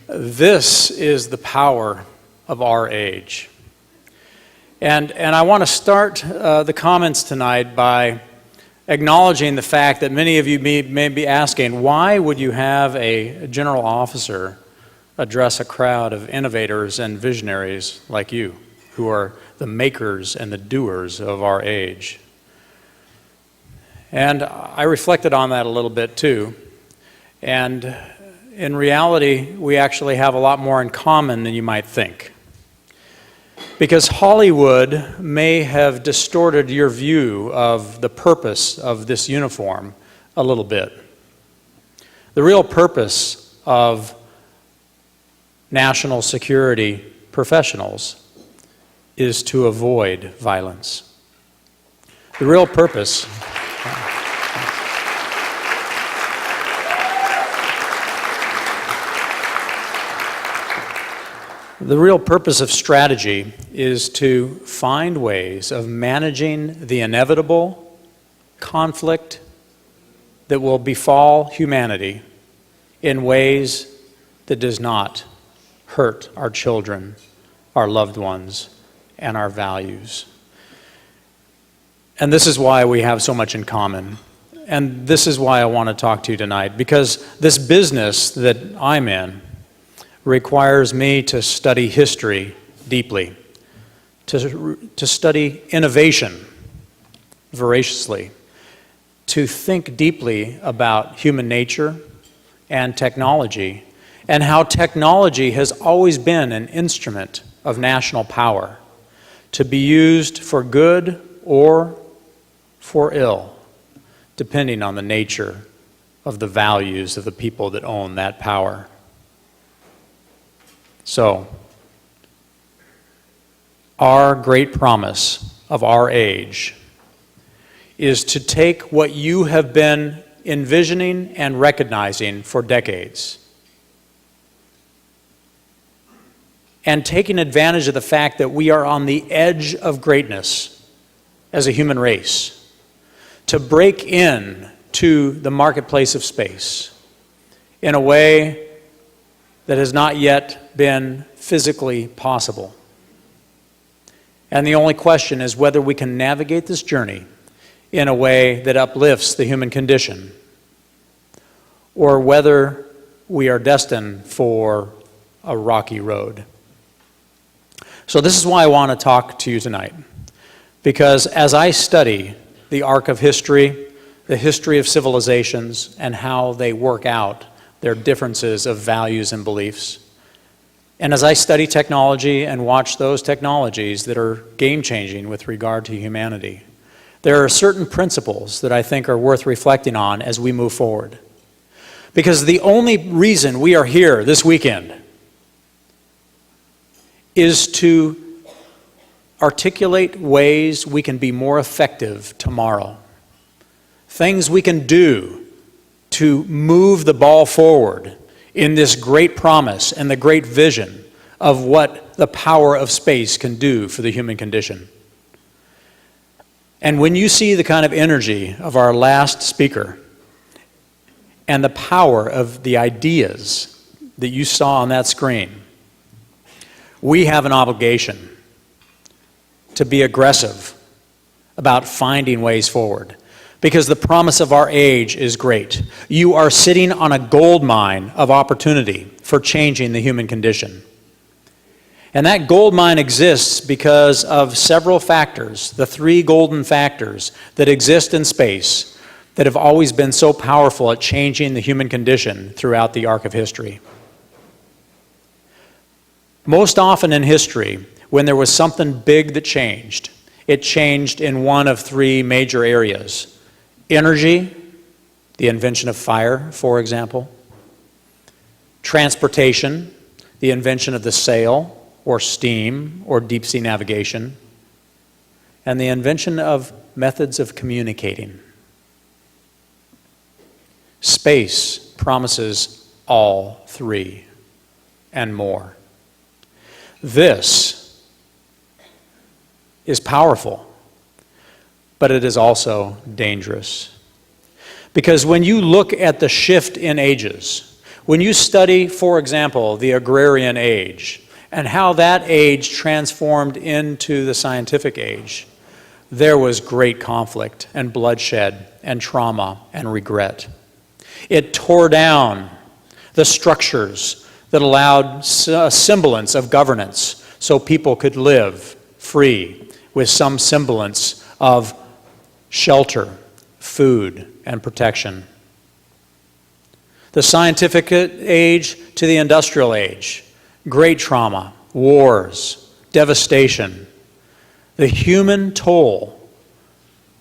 S9: This is the power of our age. And I want to start the comments tonight by acknowledging the fact that many of you may be asking, why would you have a general officer address a crowd of innovators and visionaries like you, who are the makers and the doers of our age? And I reflected on that a little bit too. And in reality, we actually have a lot more in common than you might think. Because Hollywood may have distorted your view of the purpose of this uniform a little bit. The real purpose of national security professionals is to avoid violence. The real purpose of strategy is to find ways of managing the inevitable conflict that will befall humanity in ways that does not hurt our children, our loved ones, and our values. And this is why we have so much in common. And this is why I want to talk to you tonight, because this business that I'm in requires me to study history deeply, to study innovation voraciously, to think deeply about human nature and technology, and how technology has always been an instrument of national power, to be used for good or for ill, depending on the nature of the values of the people that own that power. So, our great promise of our age is to take what you have been envisioning and recognizing for decades and taking advantage of the fact that we are on the edge of greatness as a human race, to break in to the marketplace of space in a way that has not yet been physically possible. And the only question is whether we can navigate this journey in a way that uplifts the human condition, or whether we are destined for a rocky road. So this is why I want to talk to you tonight, because as I study the arc of history, the history of civilizations, and how they work out their differences of values and beliefs, and as I study technology and watch those technologies that are game-changing with regard to humanity, there are certain principles that I think are worth reflecting on as we move forward. Because the only reason we are here this weekend is to articulate ways we can be more effective tomorrow. Things we can do to move the ball forward in this great promise and the great vision of what the power of space can do for the human condition. And when you see the kind of energy of our last speaker and the power of the ideas that you saw on that screen, we have an obligation to be aggressive about finding ways forward, because the promise of our age is great. You are sitting on a gold mine of opportunity for changing the human condition. And that gold mine exists because of several factors, the three golden factors that exist in space that have always been so powerful at changing the human condition throughout the arc of history. Most often in history, when there was something big that changed, it changed in one of three major areas. Energy, the invention of fire, for example. Transportation, the invention of the sail, or steam, or deep-sea navigation. And the invention of methods of communicating. Space promises all three and more. This is powerful, but it is also dangerous. Because when you look at the shift in ages, when you study, for example, the agrarian age, and how that age transformed into the scientific age, there was great conflict and bloodshed and trauma and regret. It tore down the structures that allowed a semblance of governance so people could live free with some semblance of shelter, food, and protection. The scientific age to the industrial age, great trauma, wars, devastation. The human toll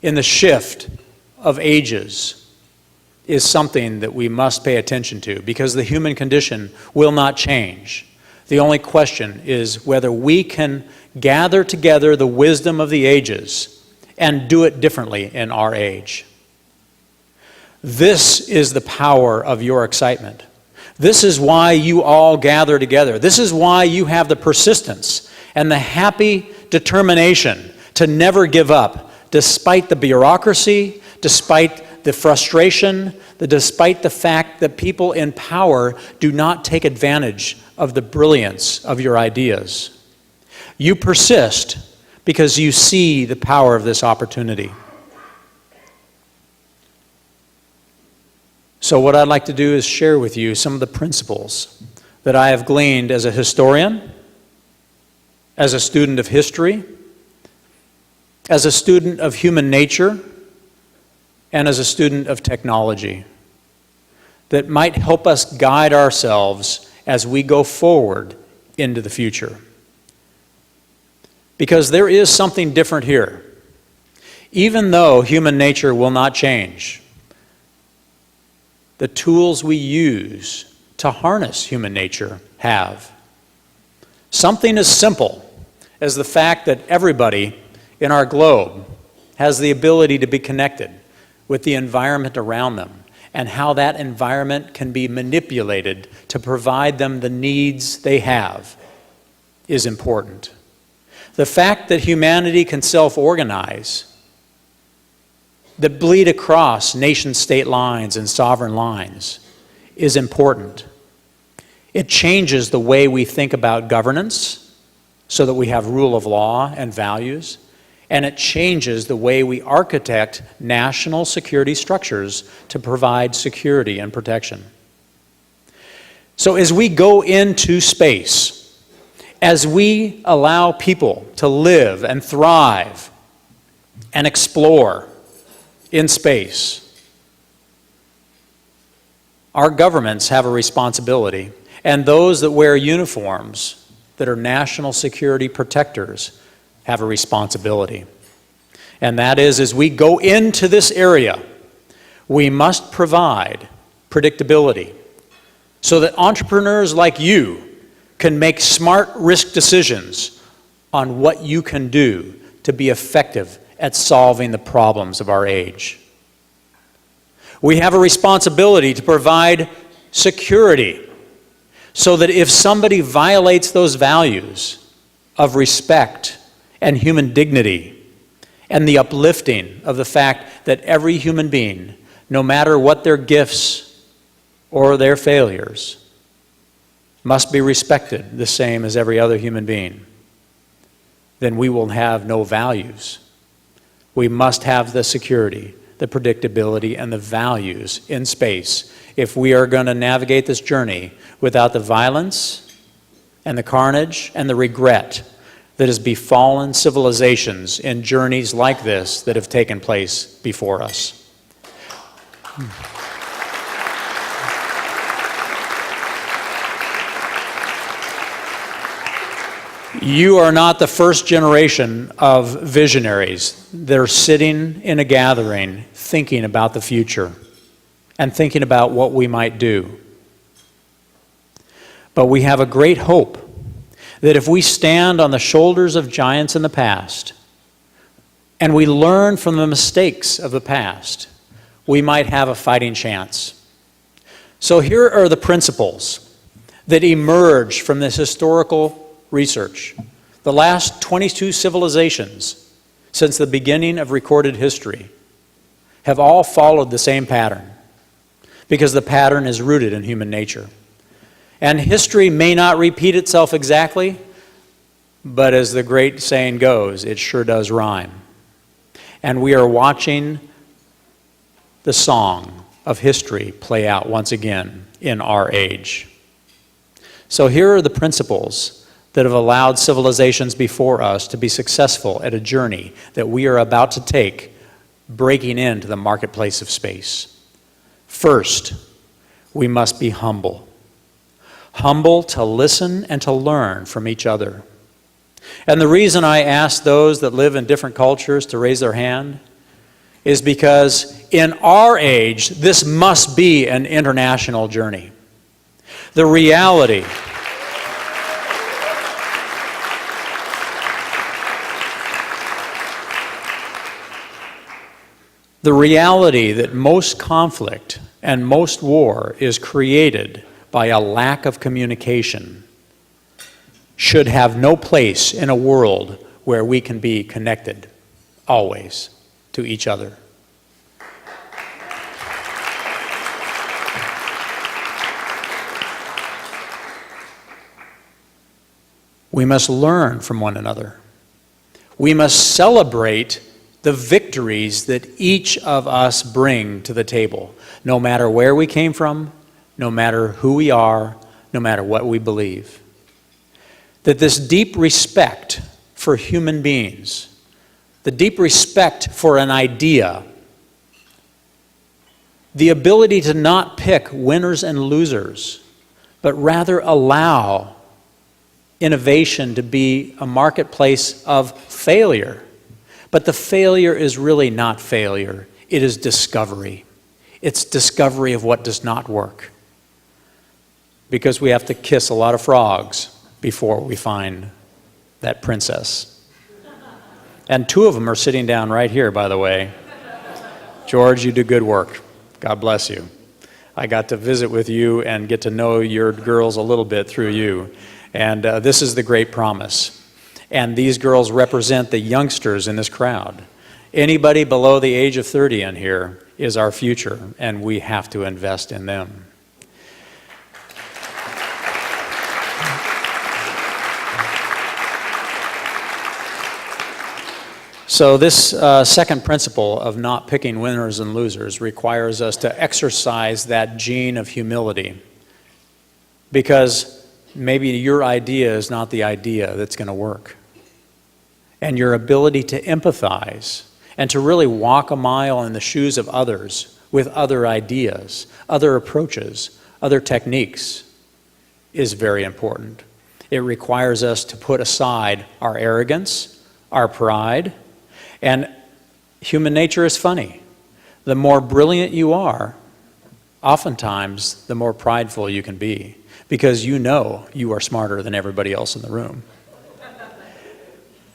S9: in the shift of ages is something that we must pay attention to, because the human condition will not change. The only question is whether we can gather together the wisdom of the ages and do it differently in our age. This is the power of your excitement. This is why you all gather together. This is why you have the persistence and the happy determination to never give up, despite the bureaucracy, despite the frustration, despite the fact that people in power do not take advantage of the brilliance of your ideas. You persist because you see the power of this opportunity. So what I'd like to do is share with you some of the principles that I have gleaned as a historian, as a student of history, as a student of human nature, and as a student of technology, that might help us guide ourselves as we go forward into the future. Because there is something different here. Even though human nature will not change, the tools we use to harness human nature have. Something as simple as the fact that everybody in our globe has the ability to be connected with the environment around them, and how that environment can be manipulated to provide them the needs they have is important. The fact that humanity can self-organize, that bleed across nation-state lines and sovereign lines, is important. It changes the way we think about governance so that we have rule of law and values, and it changes the way we architect national security structures to provide security and protection. So as we go into space, as we allow people to live and thrive and explore in space, our governments have a responsibility, and those that wear uniforms that are national security protectors have a responsibility. And that is, as we go into this area, we must provide predictability so that entrepreneurs like you can make smart risk decisions on what you can do to be effective at solving the problems of our age. We have a responsibility to provide security so that if somebody violates those values of respect and human dignity, and the uplifting of the fact that every human being, no matter what their gifts or their failures, must be respected the same as every other human being, then we will have no values. We must have the security, the predictability, and the values in space if we are going to navigate this journey without the violence and the carnage and the regret that has befallen civilizations in journeys like this that have taken place before us. You are not the first generation of visionaries that are sitting in a gathering thinking about the future and thinking about what we might do. But we have a great hope that if we stand on the shoulders of giants in the past and we learn from the mistakes of the past, we might have a fighting chance. So here are the principles that emerge from this historical research. The last 22 civilizations since the beginning of recorded history have all followed the same pattern because the pattern is rooted in human nature. And history may not repeat itself exactly, but as the great saying goes, it sure does rhyme. And we are watching the song of history play out once again in our age. So here are the principles that have allowed civilizations before us to be successful at a journey that we are about to take, breaking into the marketplace of space. First, we must be humble. Humble to listen and to learn from each other. And the reason I ask those that live in different cultures to raise their hand is because in our age, this must be an international journey. The reality that most conflict and most war is created by a lack of communication should have no place in a world where we can be connected always to each other. We must learn from one another. We must celebrate the victories that each of us bring to the table, no matter where we came from, no matter who we are, no matter what we believe. That this deep respect for human beings, the deep respect for an idea, the ability to not pick winners and losers, but rather allow innovation to be a marketplace of failure. But the failure is really not failure, it is discovery. It's discovery of what does not work. Because we have to kiss a lot of frogs before we find that princess. And 2 of them are sitting down right here, by the way. George, you do good work. God bless you. I got to visit with you and get to know your girls a little bit through you. And this is the great promise. And these girls represent the youngsters in this crowd. Anybody below the age of 30 in here is our future, and we have to invest in them. So this second principle of not picking winners and losers requires us to exercise that gene of humility, because maybe your idea is not the idea that's going to work. And your ability to empathize and to really walk a mile in the shoes of others with other ideas, other approaches, other techniques is very important. It requires us to put aside our arrogance, our pride, and human nature is funny. The more brilliant you are, oftentimes the more prideful you can be, because you know you are smarter than everybody else in the room.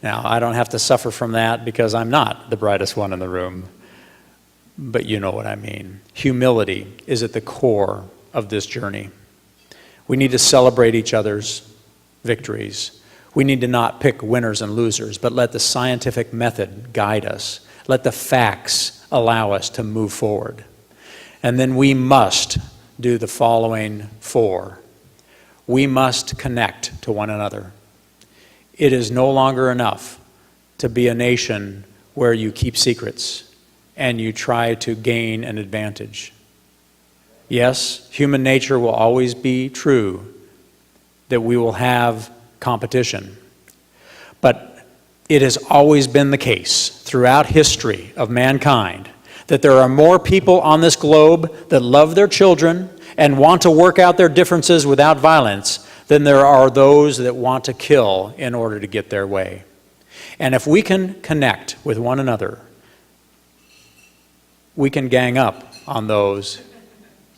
S9: Now, I don't have to suffer from that because I'm not the brightest one in the room, but you know what I mean. Humility is at the core of this journey. We need to celebrate each other's victories. We need to not pick winners and losers, but let the scientific method guide us. Let the facts allow us to move forward. And then we must do the following 4. We must connect to one another. It is no longer enough to be a nation where you keep secrets and you try to gain an advantage. Yes, human nature will always be true, that we will have competition. But it has always been the case throughout history of mankind that there are more people on this globe that love their children and want to work out their differences without violence than there are those that want to kill in order to get their way. And if we can connect with one another, we can gang up on those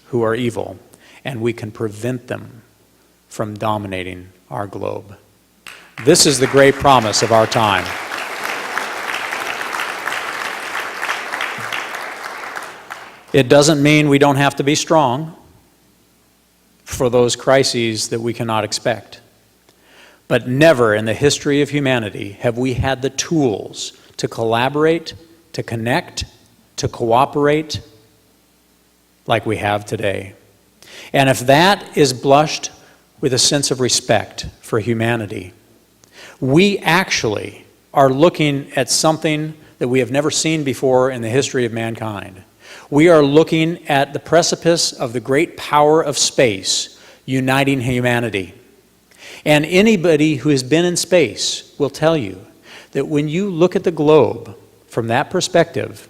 S9: who are evil, and we can prevent them from dominating our globe. This is the great promise of our time. It doesn't mean we don't have to be strong for those crises that we cannot expect. But never in the history of humanity have we had the tools to collaborate, to connect, to cooperate like we have today. And if that is blushed with a sense of respect for humanity, we actually are looking at something that we have never seen before in the history of mankind. We are looking at the precipice of the great power of space uniting humanity. And anybody who has been in space will tell you that when you look at the globe from that perspective,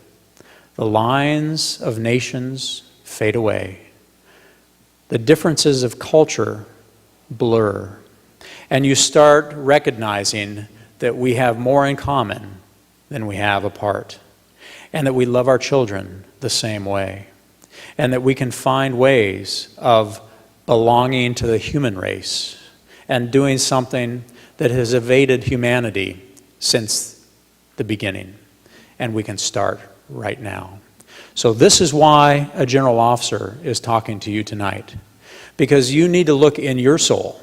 S9: the lines of nations fade away. The differences of culture blur. And you start recognizing that we have more in common than we have apart. And that we love our children the same way. And that we can find ways of belonging to the human race and doing something that has evaded humanity since the beginning. And we can start right now. So this is why a general officer is talking to you tonight. Because you need to look in your soul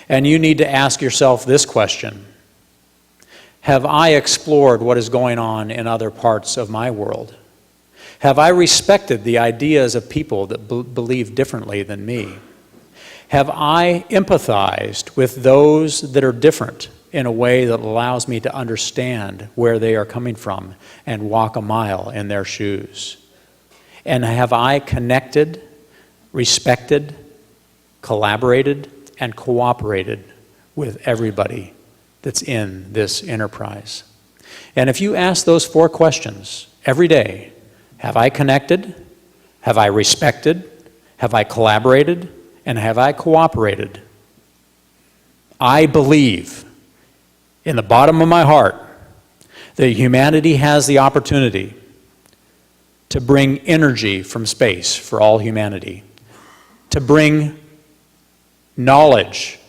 S9: and you need to ask yourself this question: have I explored what is going on in other parts of my world? Have I respected the ideas of people that believe differently than me? Have I empathized with those that are different in a way that allows me to understand where they are coming from and walk a mile in their shoes? And have I connected, respected, collaborated, and cooperated with everybody that's in this enterprise? And if you ask those 4 questions every day, have I connected? Have I respected? Have I collaborated? And have I cooperated? I believe in the bottom of my heart that humanity has the opportunity to bring energy from space for all humanity, to bring knowledge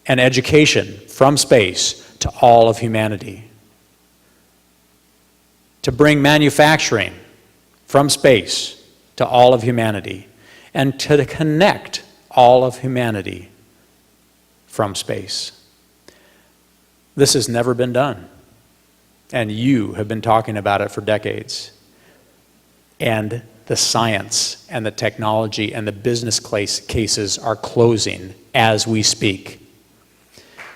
S9: and education from space to all of humanity, to bring manufacturing from space to all of humanity, and to connect all of humanity from space. This has never been done, and you have been talking about it for decades. And the science and the technology and the business cases are closing as we speak.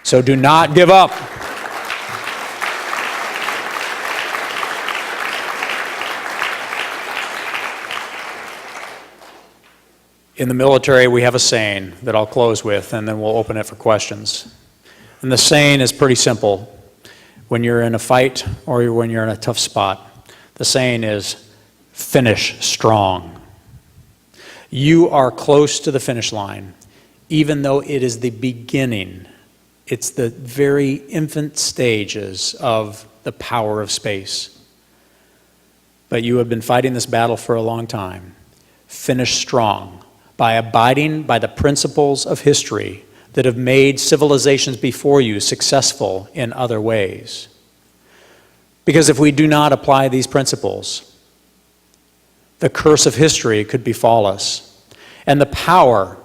S9: So do not give up. In the military, we have a saying that I'll close with, and then we'll open it for questions. And the saying is pretty simple. When you're in a fight or when you're in a tough spot, the saying is, finish strong. You are close to the finish line, even though it is the beginning. It's the very infant stages of the power of space. But you have been fighting this battle for a long time. Finish strong by abiding by the principles of history that have made civilizations before you successful in other ways. Because if we do not apply these principles, the curse of history could befall us. And the power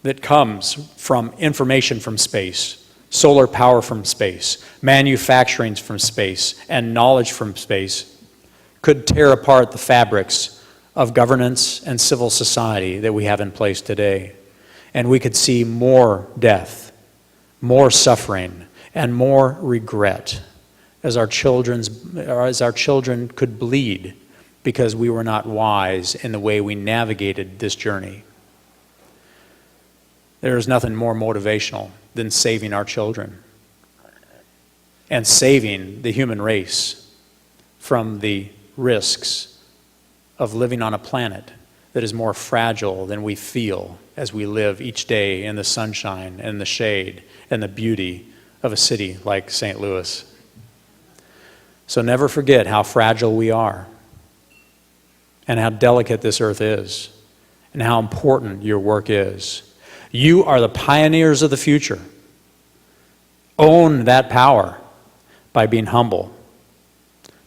S9: that comes from information from space, solar power from space, manufacturing from space, and knowledge from space could tear apart the fabrics of governance and civil society that we have in place today. And we could see more death, more suffering, and more regret as our children could bleed because we were not wise in the way we navigated this journey. There is nothing more motivational than saving our children and saving the human race from the risks of living on a planet that is more fragile than we feel as we live each day in the sunshine and the shade and the beauty of a city like St. Louis. So never forget how fragile we are and how delicate this earth is and how important your work is. You are the pioneers of the future. Own that power by being humble,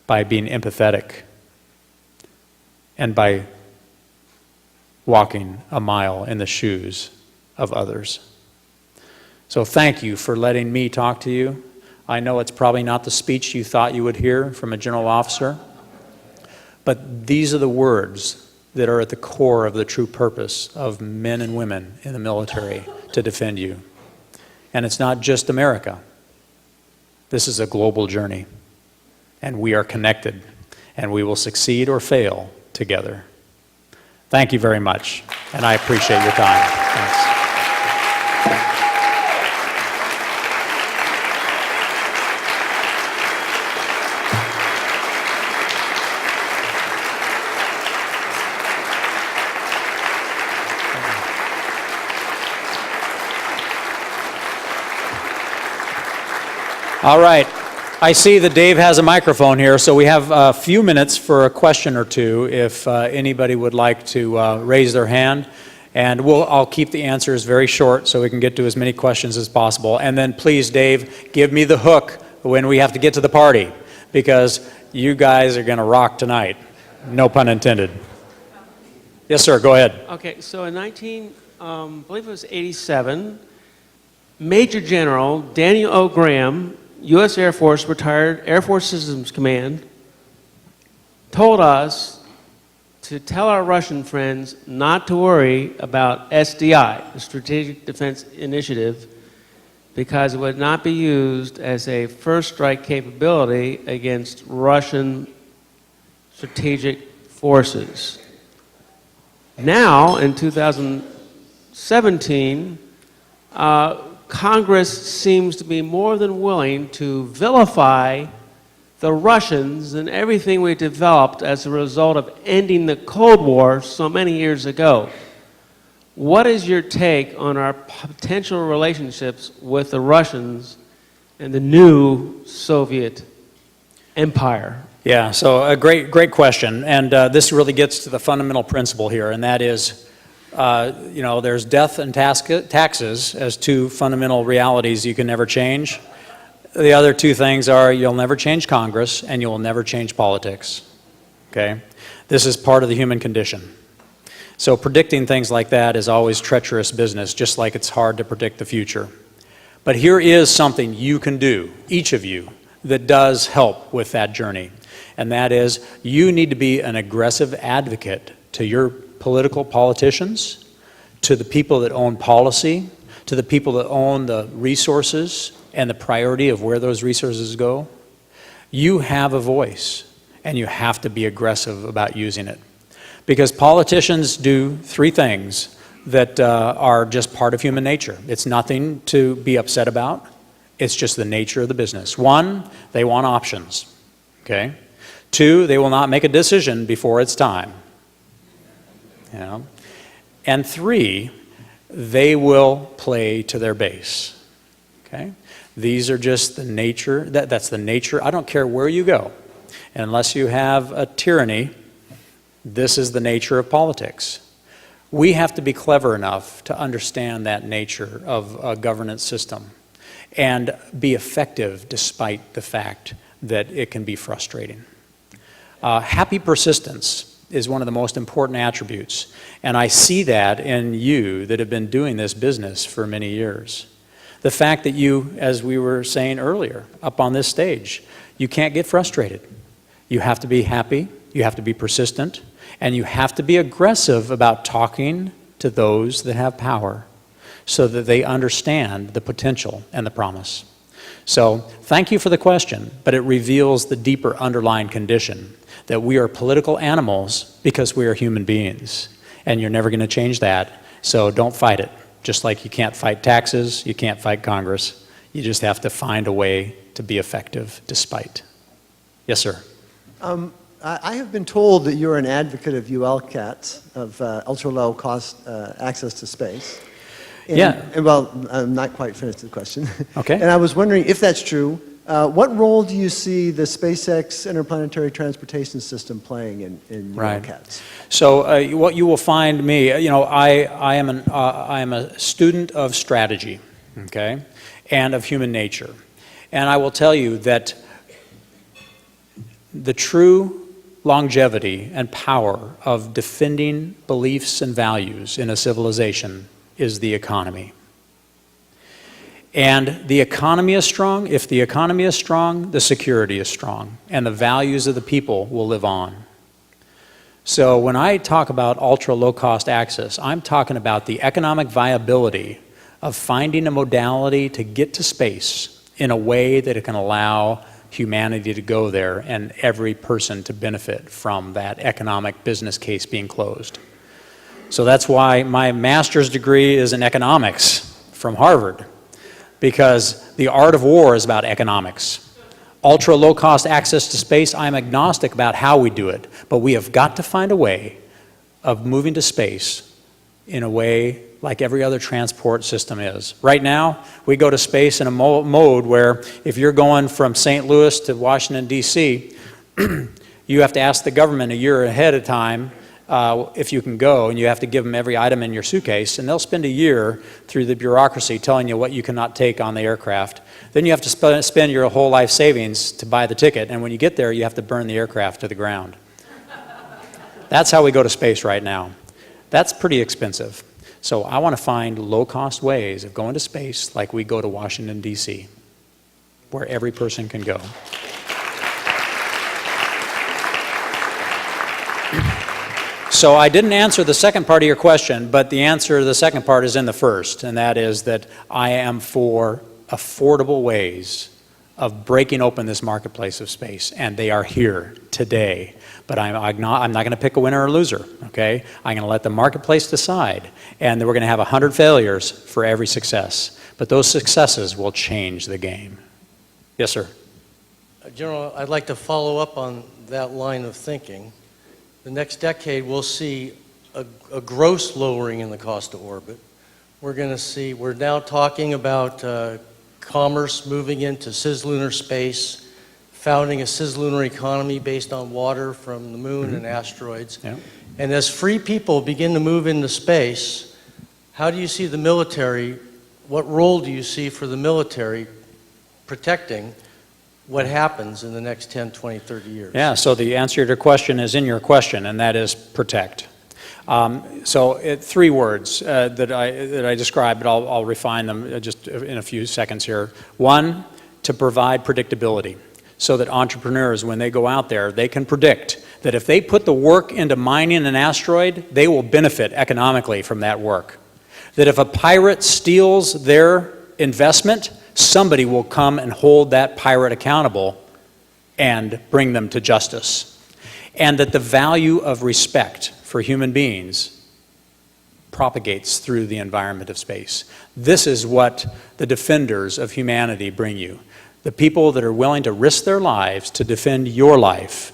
S9: by being empathetic, and by walking a mile in the shoes of others. So thank you for letting me talk to you. I know it's probably not the speech you thought you would hear from a general officer, but these are the words that are at the core of the true purpose of men and women in the military to defend you. And it's not just America. This is a global journey, and we are connected, and we will succeed or fail together. Thank you very much, and I appreciate your time. Thanks. All right. I see that Dave has a microphone here, so we have a few minutes for a question or two if anybody would like to raise their hand. And I'll keep the answers very short so we can get to as many questions as possible. And then please, Dave, give me the hook when we have to get to the party, because you guys are going to rock tonight. No pun intended. Yes, sir, go ahead.
S10: Okay, so in I believe it was 87, Major General Daniel O. Graham, U.S. Air Force, retired Air Force Systems Command, told us to tell our Russian friends not to worry about SDI, the Strategic Defense Initiative, because it would not be used as a first strike capability against Russian strategic forces. Now, in 2017, Congress seems to be more than willing to vilify the Russians and everything we developed as a result of ending the Cold War so many years ago. What is your take on our potential relationships with the Russians and the new Soviet empire?
S9: Yeah, so a great question, and this really gets to the fundamental principle here, and that is, there's death and taxes as two fundamental realities you can never change. The other two things are you'll never change Congress and you'll never change politics, okay? This is part of the human condition. So predicting things like that is always treacherous business, just like it's hard to predict the future. But here is something you can do, each of you, that does help with that journey. And that is, you need to be an aggressive advocate to your politicians, to the people that own policy, to the people that own the resources and the priority of where those resources go. You have a voice, and you have to be aggressive about using it. Because politicians do three things that are just part of human nature. It's nothing to be upset about. It's just the nature of the business. One, they want options, okay? Two, they will not make a decision before it's time. You know? And three, they will play to their base, okay? These are just the nature, that's the nature. I don't care where you go. And unless you have a tyranny, this is the nature of politics. We have to be clever enough to understand that nature of a governance system and be effective despite the fact that it can be frustrating. Happy persistence is one of the most important attributes, and I see that in you that have been doing this business for many years. The fact that you, as we were saying earlier, up on this stage, you can't get frustrated. You have to be happy, you have to be persistent, and you have to be aggressive about talking to those that have power so that they understand the potential and the promise. So thank you for the question, but it reveals the deeper underlying condition that we are political animals because we are human beings, and you're never going to change that, so don't fight it. Just like you can't fight taxes, you can't fight Congress, you just have to find a way to be effective despite. Yes, sir.
S5: I have been told that you're an advocate of ULCATs, of ultra-low cost access to space. And, well, I'm not quite finished with the question.
S9: Okay.
S5: And I was wondering if that's true, what role do you see the SpaceX interplanetary transportation system playing in ULCATs?
S9: So what you will find me, I am a student of strategy, okay, and of human nature. And I will tell you that the true longevity and power of defending beliefs and values in a civilization is the economy. And the economy is strong. If the economy is strong, the security is strong, and the values of the people will live on. So when I talk about ultra low-cost access, I'm talking about the economic viability of finding a modality to get to space in a way that it can allow humanity to go there and every person to benefit from that economic business case being closed. So that's why my master's degree is in economics from Harvard, because the art of war is about economics. Ultra low cost access to space, I'm agnostic about how we do it, but we have got to find a way of moving to space in a way like every other transport system is. Right now, we go to space in a mode where if you're going from St. Louis to Washington, D.C., you have to ask the government a year ahead of time if you can go, and you have to give them every item in your suitcase, and they'll spend a year through the bureaucracy telling you what you cannot take on the aircraft. Then you have to spend your whole life savings to buy the ticket, and when you get there, you have to burn the aircraft to the ground. That's how we go to space right now. That's pretty expensive. So I want to find low-cost ways of going to space like we go to Washington, D.C., where every person can go. So I didn't answer the second part of your question, but the answer to the second part is in the first, and that is that I am for affordable ways of breaking open this marketplace of space, and they are here today. But I'm not going to pick a winner or loser, okay? I'm going to let the marketplace decide, and then we're going to have 100 failures for every success. But those successes will change the game. Yes, sir.
S11: General, I'd like to follow up on that line of thinking. The next decade, we'll see a gross lowering in the cost of orbit. We're now talking about commerce moving into cislunar space, founding a cislunar economy based on water from the moon and asteroids.
S9: Yeah.
S11: And as free people begin to move into space, how do you see the military, what role do you see for the military protecting what happens in the next 10, 20, 30 years?
S9: Yeah, so the answer to your question is in your question, and that is protect. Three words that I described, but I'll refine them just in a few seconds here. One, to provide predictability, so that entrepreneurs, when they go out there, they can predict that if they put the work into mining an asteroid, they will benefit economically from that work. That if a pirate steals their investment, somebody will come and hold that pirate accountable and bring them to justice. And that the value of respect for human beings propagates through the environment of space. This is what the defenders of humanity bring you. The people that are willing to risk their lives to defend your life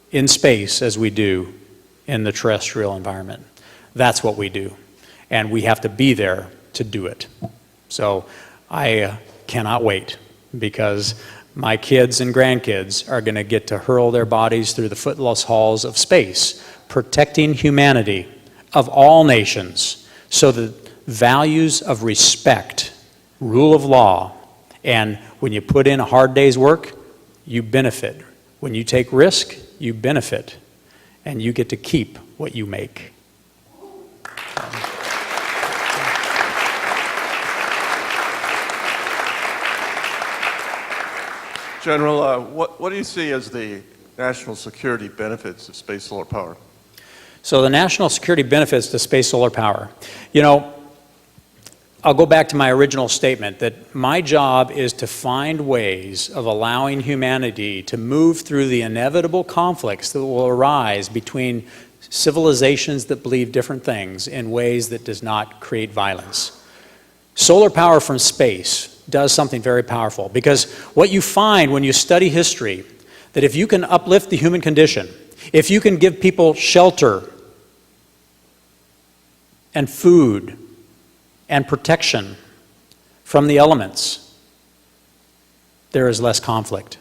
S9: in space as we do in the terrestrial environment. That's what we do. And we have to be there to do it. So I cannot wait, because my kids and grandkids are going to get to hurl their bodies through the footless halls of space, protecting humanity of all nations, so that values of respect, rule of law, and when you put in a hard day's work, you benefit. When you take risk, you benefit, and you get to keep what you make.
S2: General, what do you see as the national security benefits of space solar power?
S9: So the national security benefits to space solar power. You know, I'll go back to my original statement that my job is to find ways of allowing humanity to move through the inevitable conflicts that will arise between civilizations that believe different things in ways that does not create violence. Solar power from space does something very powerful, because what you find when you study history, that if you can uplift the human condition, if you can give people shelter and food and protection from the elements, there is less conflict.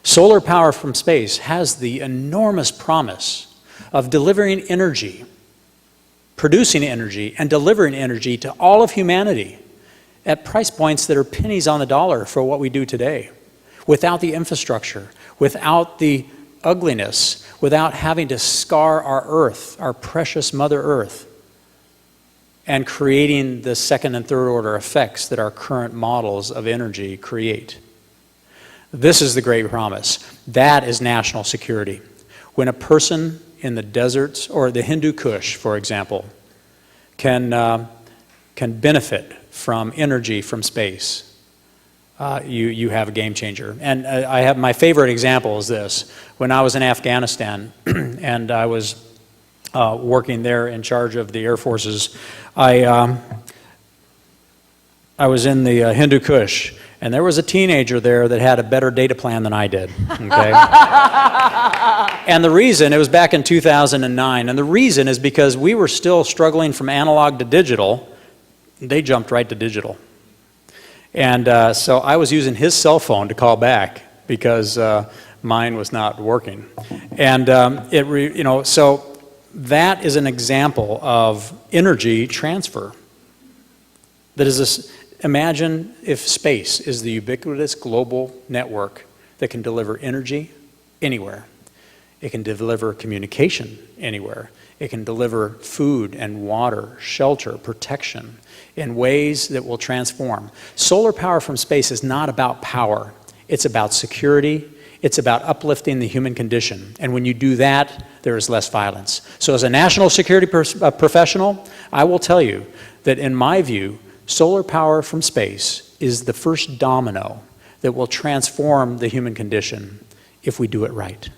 S9: Solar power from space has the enormous promise of delivering energy, producing energy, and delivering energy to all of humanity at price points that are pennies on the dollar for what we do today, without the infrastructure, without the ugliness, without having to scar our earth, our precious Mother Earth, and creating the second and third order effects that our current models of energy create. This is the great promise. That is national security. When a person in the deserts or the Hindu Kush, for example, can benefit from energy from space, you have a game changer. And I have my favorite example is this. When I was in Afghanistan and I was working there in charge of the Air Forces, I was in the Hindu Kush, and there was a teenager there that had a better data plan than I did. Okay? And the reason, it was back in 2009, and the reason is because we were still struggling from analog to digital. They jumped right to digital. And so I was using his cell phone to call back because mine was not working. And so that is an example of energy transfer. That is this, imagine if space is the ubiquitous global network that can deliver energy anywhere. It can deliver communication anywhere. It can deliver food and water, shelter, protection in ways that will transform. Solar power from space is not about power. It's about security. It's about uplifting the human condition. And when you do that, there is less violence. So as a national security professional, I will tell you that in my view, solar power from space is the first domino that will transform the human condition if we do it right.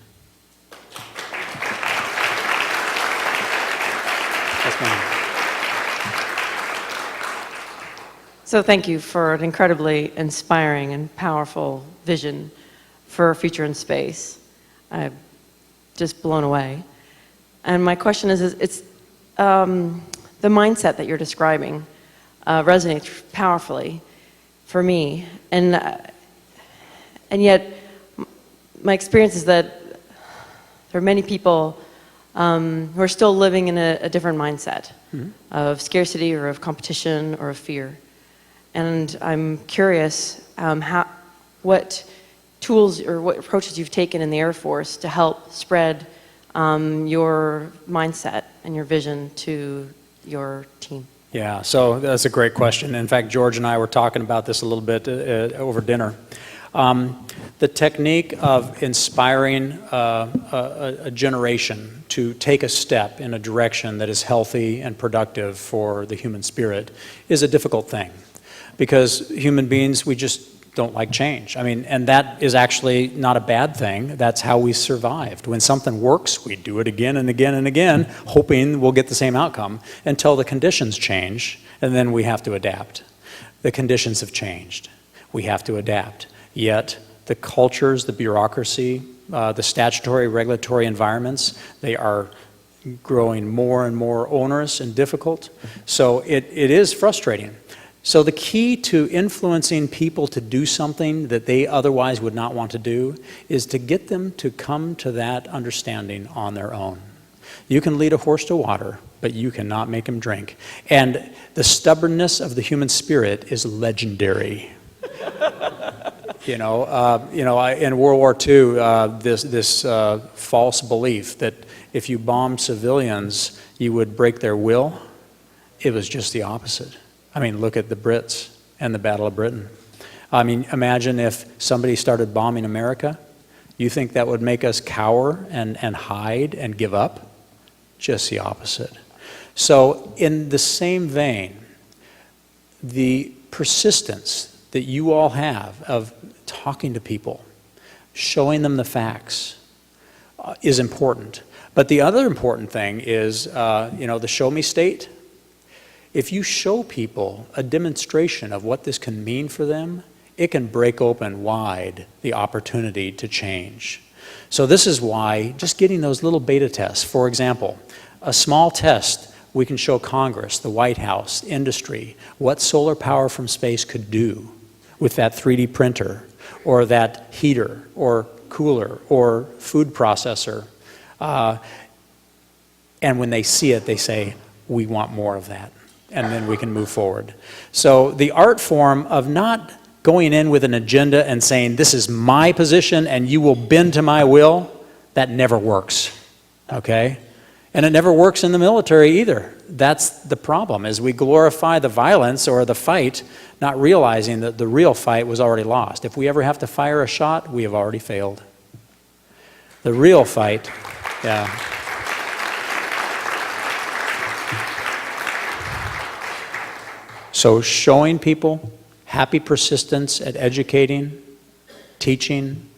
S12: So thank you for an incredibly inspiring and powerful vision for a future in space. I'm just blown away. And my question is it's the mindset that you're describing resonates powerfully for me. And yet my experience is that there are many people who are still living in a different mindset of scarcity or of competition or of fear. And I'm curious what tools or what approaches you've taken in the Air Force to help spread your mindset and your vision to your team.
S9: Yeah, so that's a great question. In fact, George and I were talking about this a little bit over dinner. The technique of inspiring a generation to take a step in a direction that is healthy and productive for the human spirit is a difficult thing, because human beings, we just don't like change. I mean, and that is actually not a bad thing. That's how we survived. When something works, we do it again and again and again, hoping we'll get the same outcome until the conditions change, and then we have to adapt. The conditions have changed. We have to adapt. Yet, the cultures, the bureaucracy, the statutory regulatory environments, they are growing more and more onerous and difficult. So it is frustrating. So the key to influencing people to do something that they otherwise would not want to do is to get them to come to that understanding on their own. You can lead a horse to water, but you cannot make him drink. And the stubbornness of the human spirit is legendary. In World War II, this false belief that if you bombed civilians, you would break their will, it was just the opposite. I mean, look at the Brits and the Battle of Britain. I mean, imagine if somebody started bombing America. You think that would make us cower and hide and give up? Just the opposite. So in the same vein, the persistence that you all have of talking to people, showing them the facts, is important. But the other important thing is, the show me state. If you show people a demonstration of what this can mean for them, it can break open wide the opportunity to change. So this is why just getting those little beta tests, for example, a small test, we can show Congress, the White House, industry, what solar power from space could do with that 3D printer, or that heater, or cooler, or food processor. And when they see it, they say, we want more of that. And then we can move forward. So the art form of not going in with an agenda and saying, this is my position and you will bend to my will, that never works, okay? And it never works in the military either. That's the problem, is we glorify the violence or the fight, not realizing that the real fight was already lost. If we ever have to fire a shot, we have already failed. The real fight, yeah. So showing people happy persistence at educating, teaching,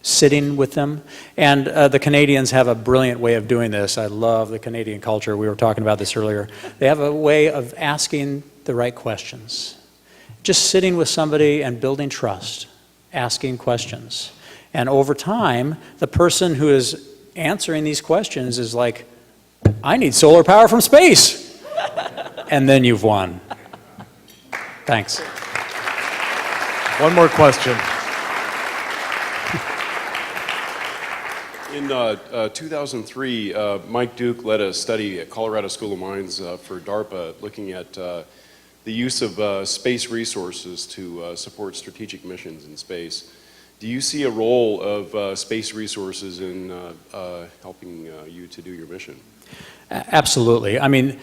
S9: sitting with them. And the Canadians have a brilliant way of doing this. I love the Canadian culture. We were talking about this earlier. They have a way of asking the right questions. Just sitting with somebody and building trust, asking questions. And over time, the person who is answering these questions is like, I need solar power from space. And then you've won. Thanks.
S13: One more question.
S14: In 2003, Mike Duke led a study at Colorado School of Mines for DARPA looking at the use of space resources to support strategic missions in space. Do you see a role of space resources in helping you to do your mission?
S9: Absolutely. I mean,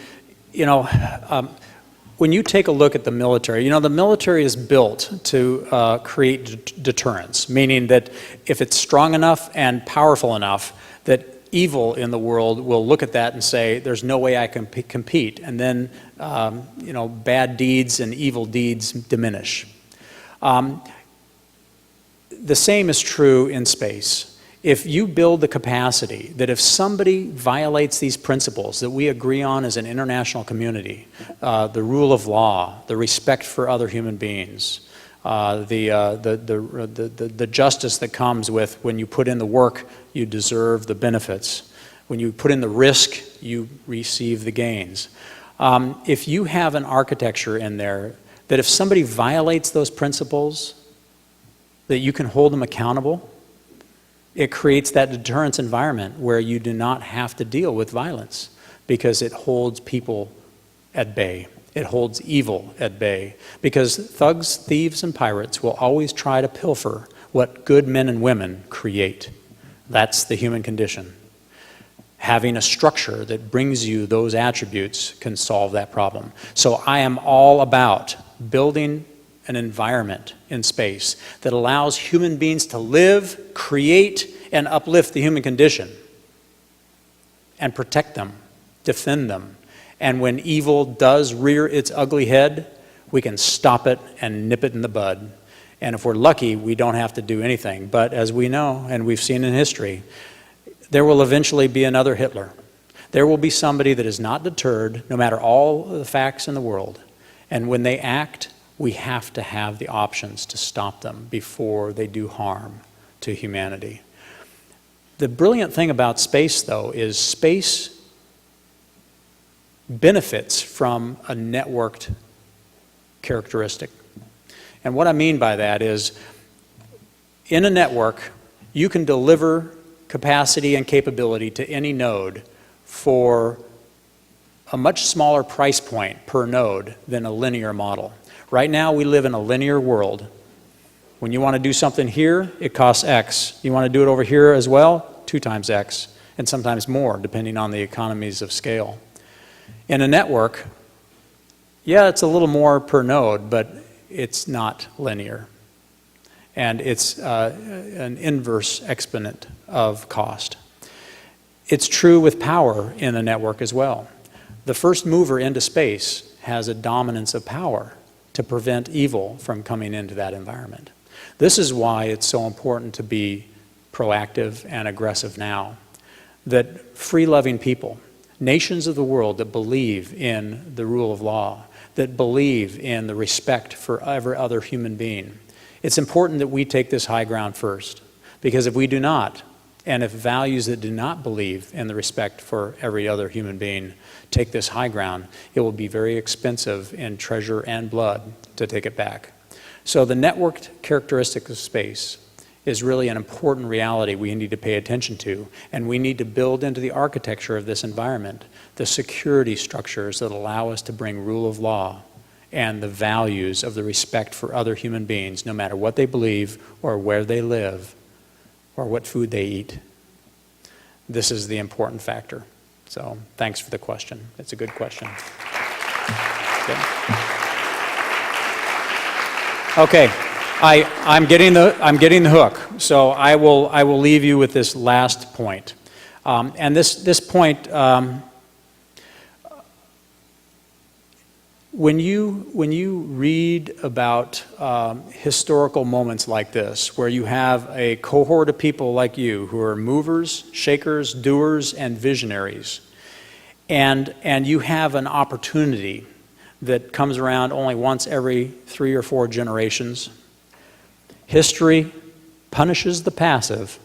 S9: when you take a look at the military, the military is built to create deterrence, meaning that if it's strong enough and powerful enough that evil in the world will look at that and say, there's no way I can compete, and then bad deeds and evil deeds diminish. The same is true in space. If you build the capacity that if somebody violates these principles that we agree on as an international community, the rule of law, the respect for other human beings, the justice that comes with when you put in the work, you deserve the benefits. When you put in the risk, you receive the gains. If you have an architecture in there that if somebody violates those principles, that you can hold them accountable, It creates that deterrence environment where you do not have to deal with violence because it holds people at bay. It holds evil at bay because thugs, thieves, and pirates will always try to pilfer what good men and women create. That's the human condition. Having a structure that brings you those attributes can solve that problem. So I am all about building an environment in space that allows human beings to live, create, and uplift the human condition and protect them, defend them. And when evil does rear its ugly head, we can stop it and nip it in the bud. And if we're lucky, we don't have to do anything. But as we know, and we've seen in history, there will eventually be another Hitler. There will be somebody that is not deterred, no matter all the facts in the world. And when they act, we have to have the options to stop them before they do harm to humanity. The brilliant thing about space, though, is space benefits from a networked characteristic. And what I mean by that is, in a network, you can deliver capacity and capability to any node for a much smaller price point per node than a linear model. Right now, we live in a linear world. When you want to do something here, it costs X. You want to do it over here as well, 2 times X, and sometimes more, depending on the economies of scale. In a network, yeah, it's a little more per node, but it's not linear. And it's an inverse exponent of cost. It's true with power in a network as well. The first mover into space has a dominance of power to prevent evil from coming into that environment. This is why it's so important to be proactive and aggressive now. That free-loving people, nations of the world that believe in the rule of law, that believe in the respect for every other human being, it's important that we take this high ground first. Because if we do not, and if values that do not believe in the respect for every other human being take this high ground, it will be very expensive in treasure and blood to take it back. So the networked characteristic of space is really an important reality we need to pay attention to, and we need to build into the architecture of this environment the security structures that allow us to bring rule of law and the values of the respect for other human beings, no matter what they believe or where they live or what food they eat. This is the important factor. So thanks for the question. It's a good question. Okay, I'm getting the hook. So I will leave you with this last point, and this point. When you read about historical moments like this, where you have a cohort of people like you who are movers, shakers, doers, and visionaries, and you have an opportunity that comes around only once every 3 or 4 generations, history punishes the passive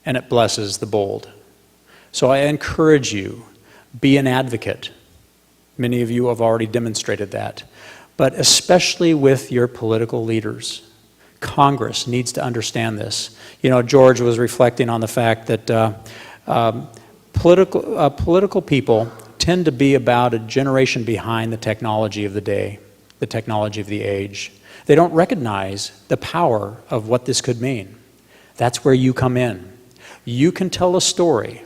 S9: and it blesses the bold. So I encourage you, be an advocate. Many of you have already demonstrated that. But especially with your political leaders. Congress needs to understand this. You know, George was reflecting on the fact that political people tend to be about a generation behind the technology of the day, the technology of the age. They don't recognize the power of what this could mean. That's where you come in. You can tell a story.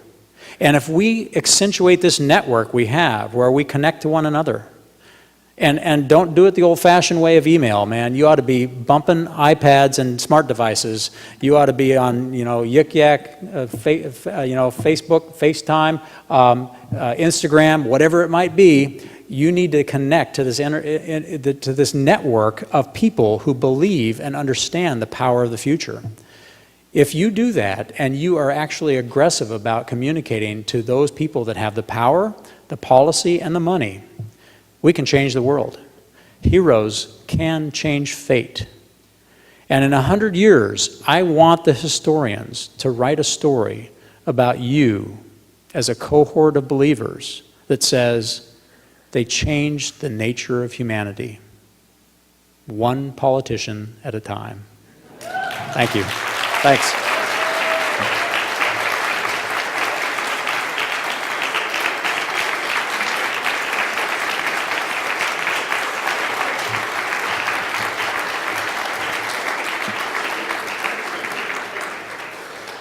S9: And if we accentuate this network we have where we connect to one another, and don't do it the old-fashioned way of email, man. You ought to be bumping iPads and smart devices. You ought to be on, Yik Yak, Facebook, FaceTime, Instagram, whatever it might be. You need to connect to this network of people who believe and understand the power of the future. If you do that and you are actually aggressive about communicating to those people that have the power, the policy, and the money, we can change the world. Heroes can change fate. And in 100 years, I want the historians to write a story about you as a cohort of believers that says they changed the nature of humanity, one politician at a time. Thank you. Thanks.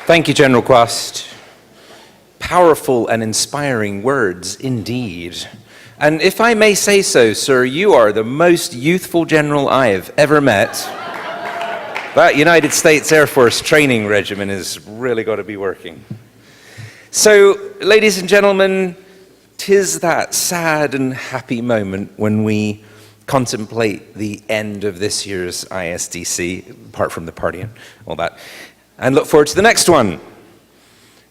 S1: Thank you, General Kwast. Powerful and inspiring words indeed. And if I may say so, sir, you are the most youthful general I have ever met. That United States Air Force training regimen has really got to be working. So, ladies and gentlemen, 'tis that sad and happy moment when we contemplate the end of this year's ISDC, apart from the party and all that, and look forward to the next one.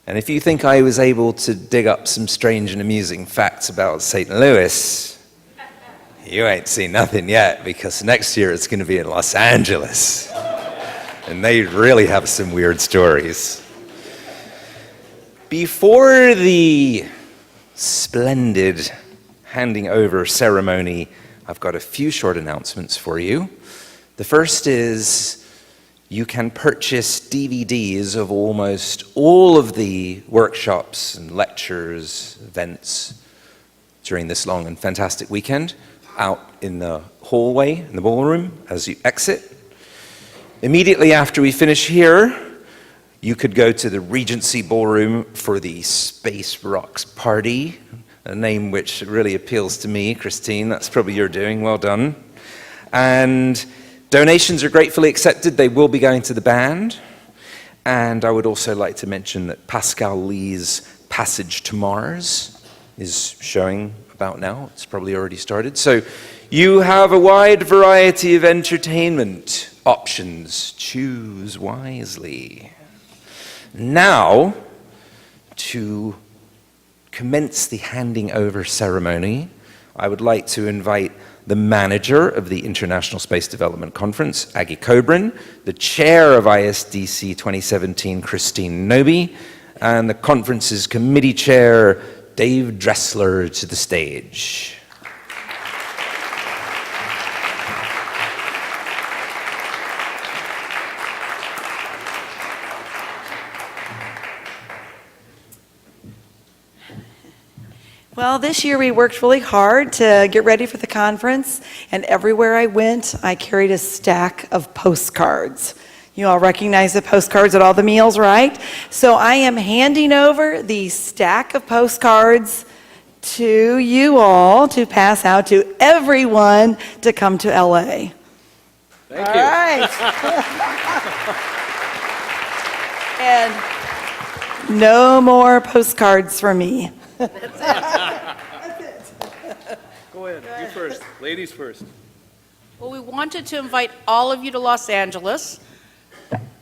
S1: And if you think I was able to dig up some strange and amusing facts about St. Louis, you ain't seen nothing yet, because next year it's going to be in Los Angeles. And they really have some weird stories. Before the splendid handing over ceremony, I've got a few short announcements for you. The first is you can purchase DVDs of almost all of the workshops and lectures, events during this long and fantastic weekend out in the hallway, in the ballroom, as you exit. Immediately after we finish here, you could go to the Regency Ballroom for the Space Rocks Party, a name which really appeals to me, Christine. That's probably your doing. Well done. And donations are gratefully accepted. They will be going to the band. And I would also like to mention that Pascal Lee's Passage to Mars is showing about now. It's probably already started. So you have a wide variety of entertainment options. Choose wisely. Now, to commence the handing over ceremony, I would like to invite the manager of the International Space Development Conference, Aggie Coburn, the chair of ISDC 2017, Christine Noby, and the conference's committee chair, Dave Dressler, to the stage.
S15: Well, this year we worked really hard to get ready for the conference, and everywhere I went, I carried a stack of postcards. You all recognize the postcards at all the meals, right? So I am handing over the stack of postcards to you all to pass out to everyone to come to LA.
S3: Thank you.
S15: All right. And no more postcards for me.
S16: That's it. Go ahead. You first. Ladies first.
S17: Well, we wanted to invite all of you to Los Angeles,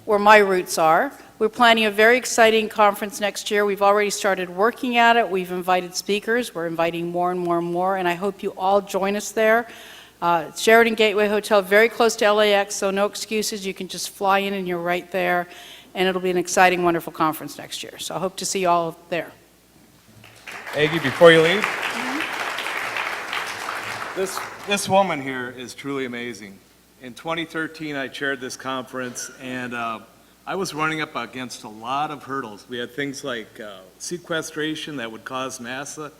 S17: where my roots are. We're planning a very exciting conference next year. We've already started working at it. We've invited speakers. We're inviting more and more and more, and I hope you all join us there. Sheraton Gateway Hotel, very close to LAX, so no excuses. You can just fly in and you're right there, and it'll be an exciting, wonderful conference next year. So I hope to see you all there.
S16: Aggie, before you leave, this woman here is truly amazing. In 2013, I chaired this conference, and I was running up against a lot of hurdles. We had things like sequestration that would cause NASA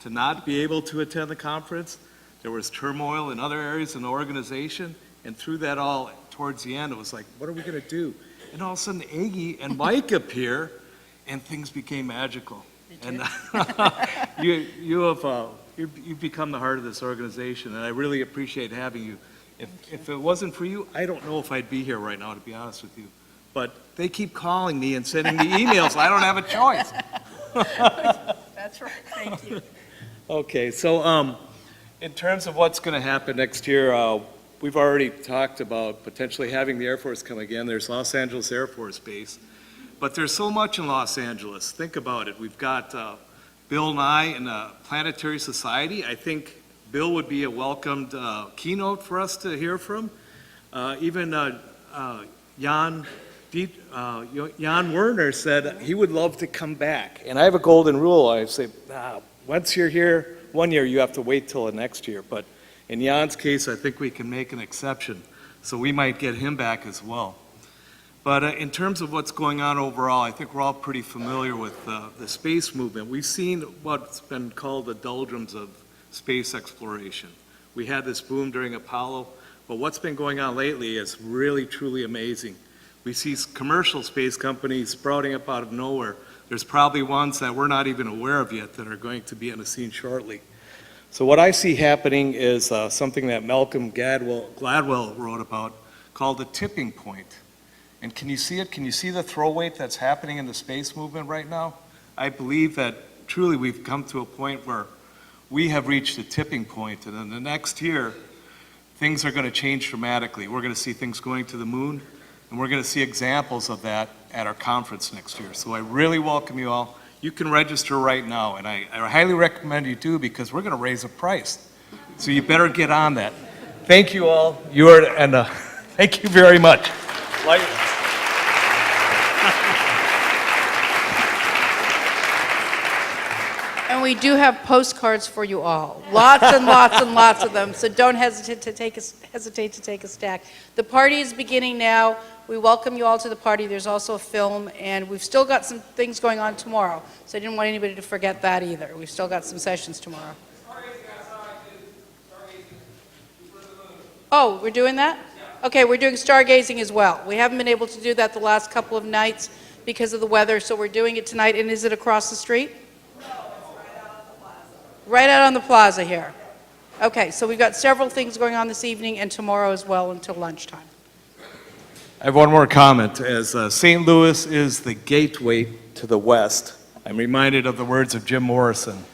S16: to not be able to attend the conference. There was turmoil in other areas in the organization, and through that all, towards the end, it was like, what are we going to do? And all of a sudden, Aggie and Mike appear, and things became magical. And you've become the heart of this organization, and I really appreciate having you. If it wasn't for you, I don't know if I'd be here right now, to be honest with you. But they keep calling me and sending me emails. I don't have a choice.
S17: That's right. Thank you.
S16: Okay, so in terms of what's going to happen next year, we've already talked about potentially having the Air Force come again. There's Los Angeles Air Force Base. But there's so much in Los Angeles. Think about it. We've got Bill Nye and the Planetary Society. I think Bill would be a welcomed keynote for us to hear from. Even Jan Werner said he would love to come back. And I have a golden rule. I say, once you're here 1 year, you have to wait till the next year. But in Jan's case, I think we can make an exception. So we might get him back as well. But in terms of what's going on overall, I think we're all pretty familiar with the space movement. We've seen what's been called the doldrums of space exploration. We had this boom during Apollo, but what's been going on lately is really, truly amazing. We see commercial space companies sprouting up out of nowhere. There's probably ones that we're not even aware of yet that are going to be on the scene shortly. So what I see happening is something that Malcolm Gladwell wrote about called the tipping point. And can you see it? Can you see the throw weight that's happening in the space movement right now? I believe that truly we've come to a point where we have reached a tipping point, and in the next year, things are going to change dramatically. We're going to see things going to the moon, and we're going to see examples of that at our conference next year. So I really welcome you all. You can register right now, and I highly recommend you do, because we're going to raise the price. So you better get on that. Thank you all. Thank you very much.
S17: And we do have postcards for you all. Lots and lots and lots of them, so don't hesitate to take a stack. The party is beginning now. We welcome you all to the party. There's also a film, and we've still got some things going on tomorrow, so I didn't want anybody to forget that either. We've still got some sessions tomorrow. Oh, we're doing that? Okay, we're doing stargazing as well. We haven't been able to do that the last couple of nights because of the weather, so we're doing it tonight. And is it across the street? No, it's right out on the plaza. Right out on the plaza here. Okay, so we've got several things going on this evening and tomorrow as well until lunchtime.
S16: I have one more comment. As St. Louis is the gateway to the West, I'm reminded of the words of Jim Morrison.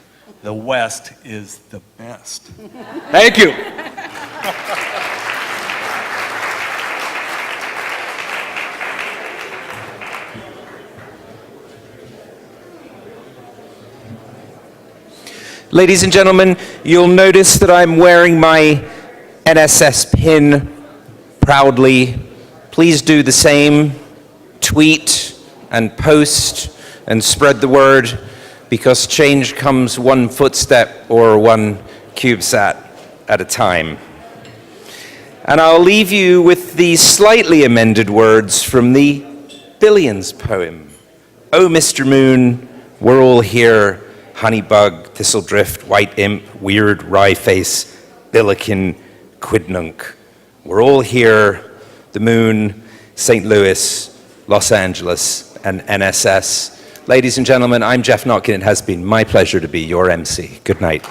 S16: The West is the best. Thank you.
S1: Ladies and gentlemen, you'll notice that I'm wearing my NSS pin proudly. Please do the same. Tweet and post and spread the word, because change comes one footstep or one CubeSat at a time. And I'll leave you with the slightly amended words from the Billions poem. Oh, Mr. Moon, we're all here. Honeybug, thistledrift, white imp, weird wry face, billiken, quidnunc. We're all here, the moon, St. Louis, Los Angeles, and NSS. Ladies and gentlemen, I'm Jeff Notkin. It has been my pleasure to be your MC. Good night.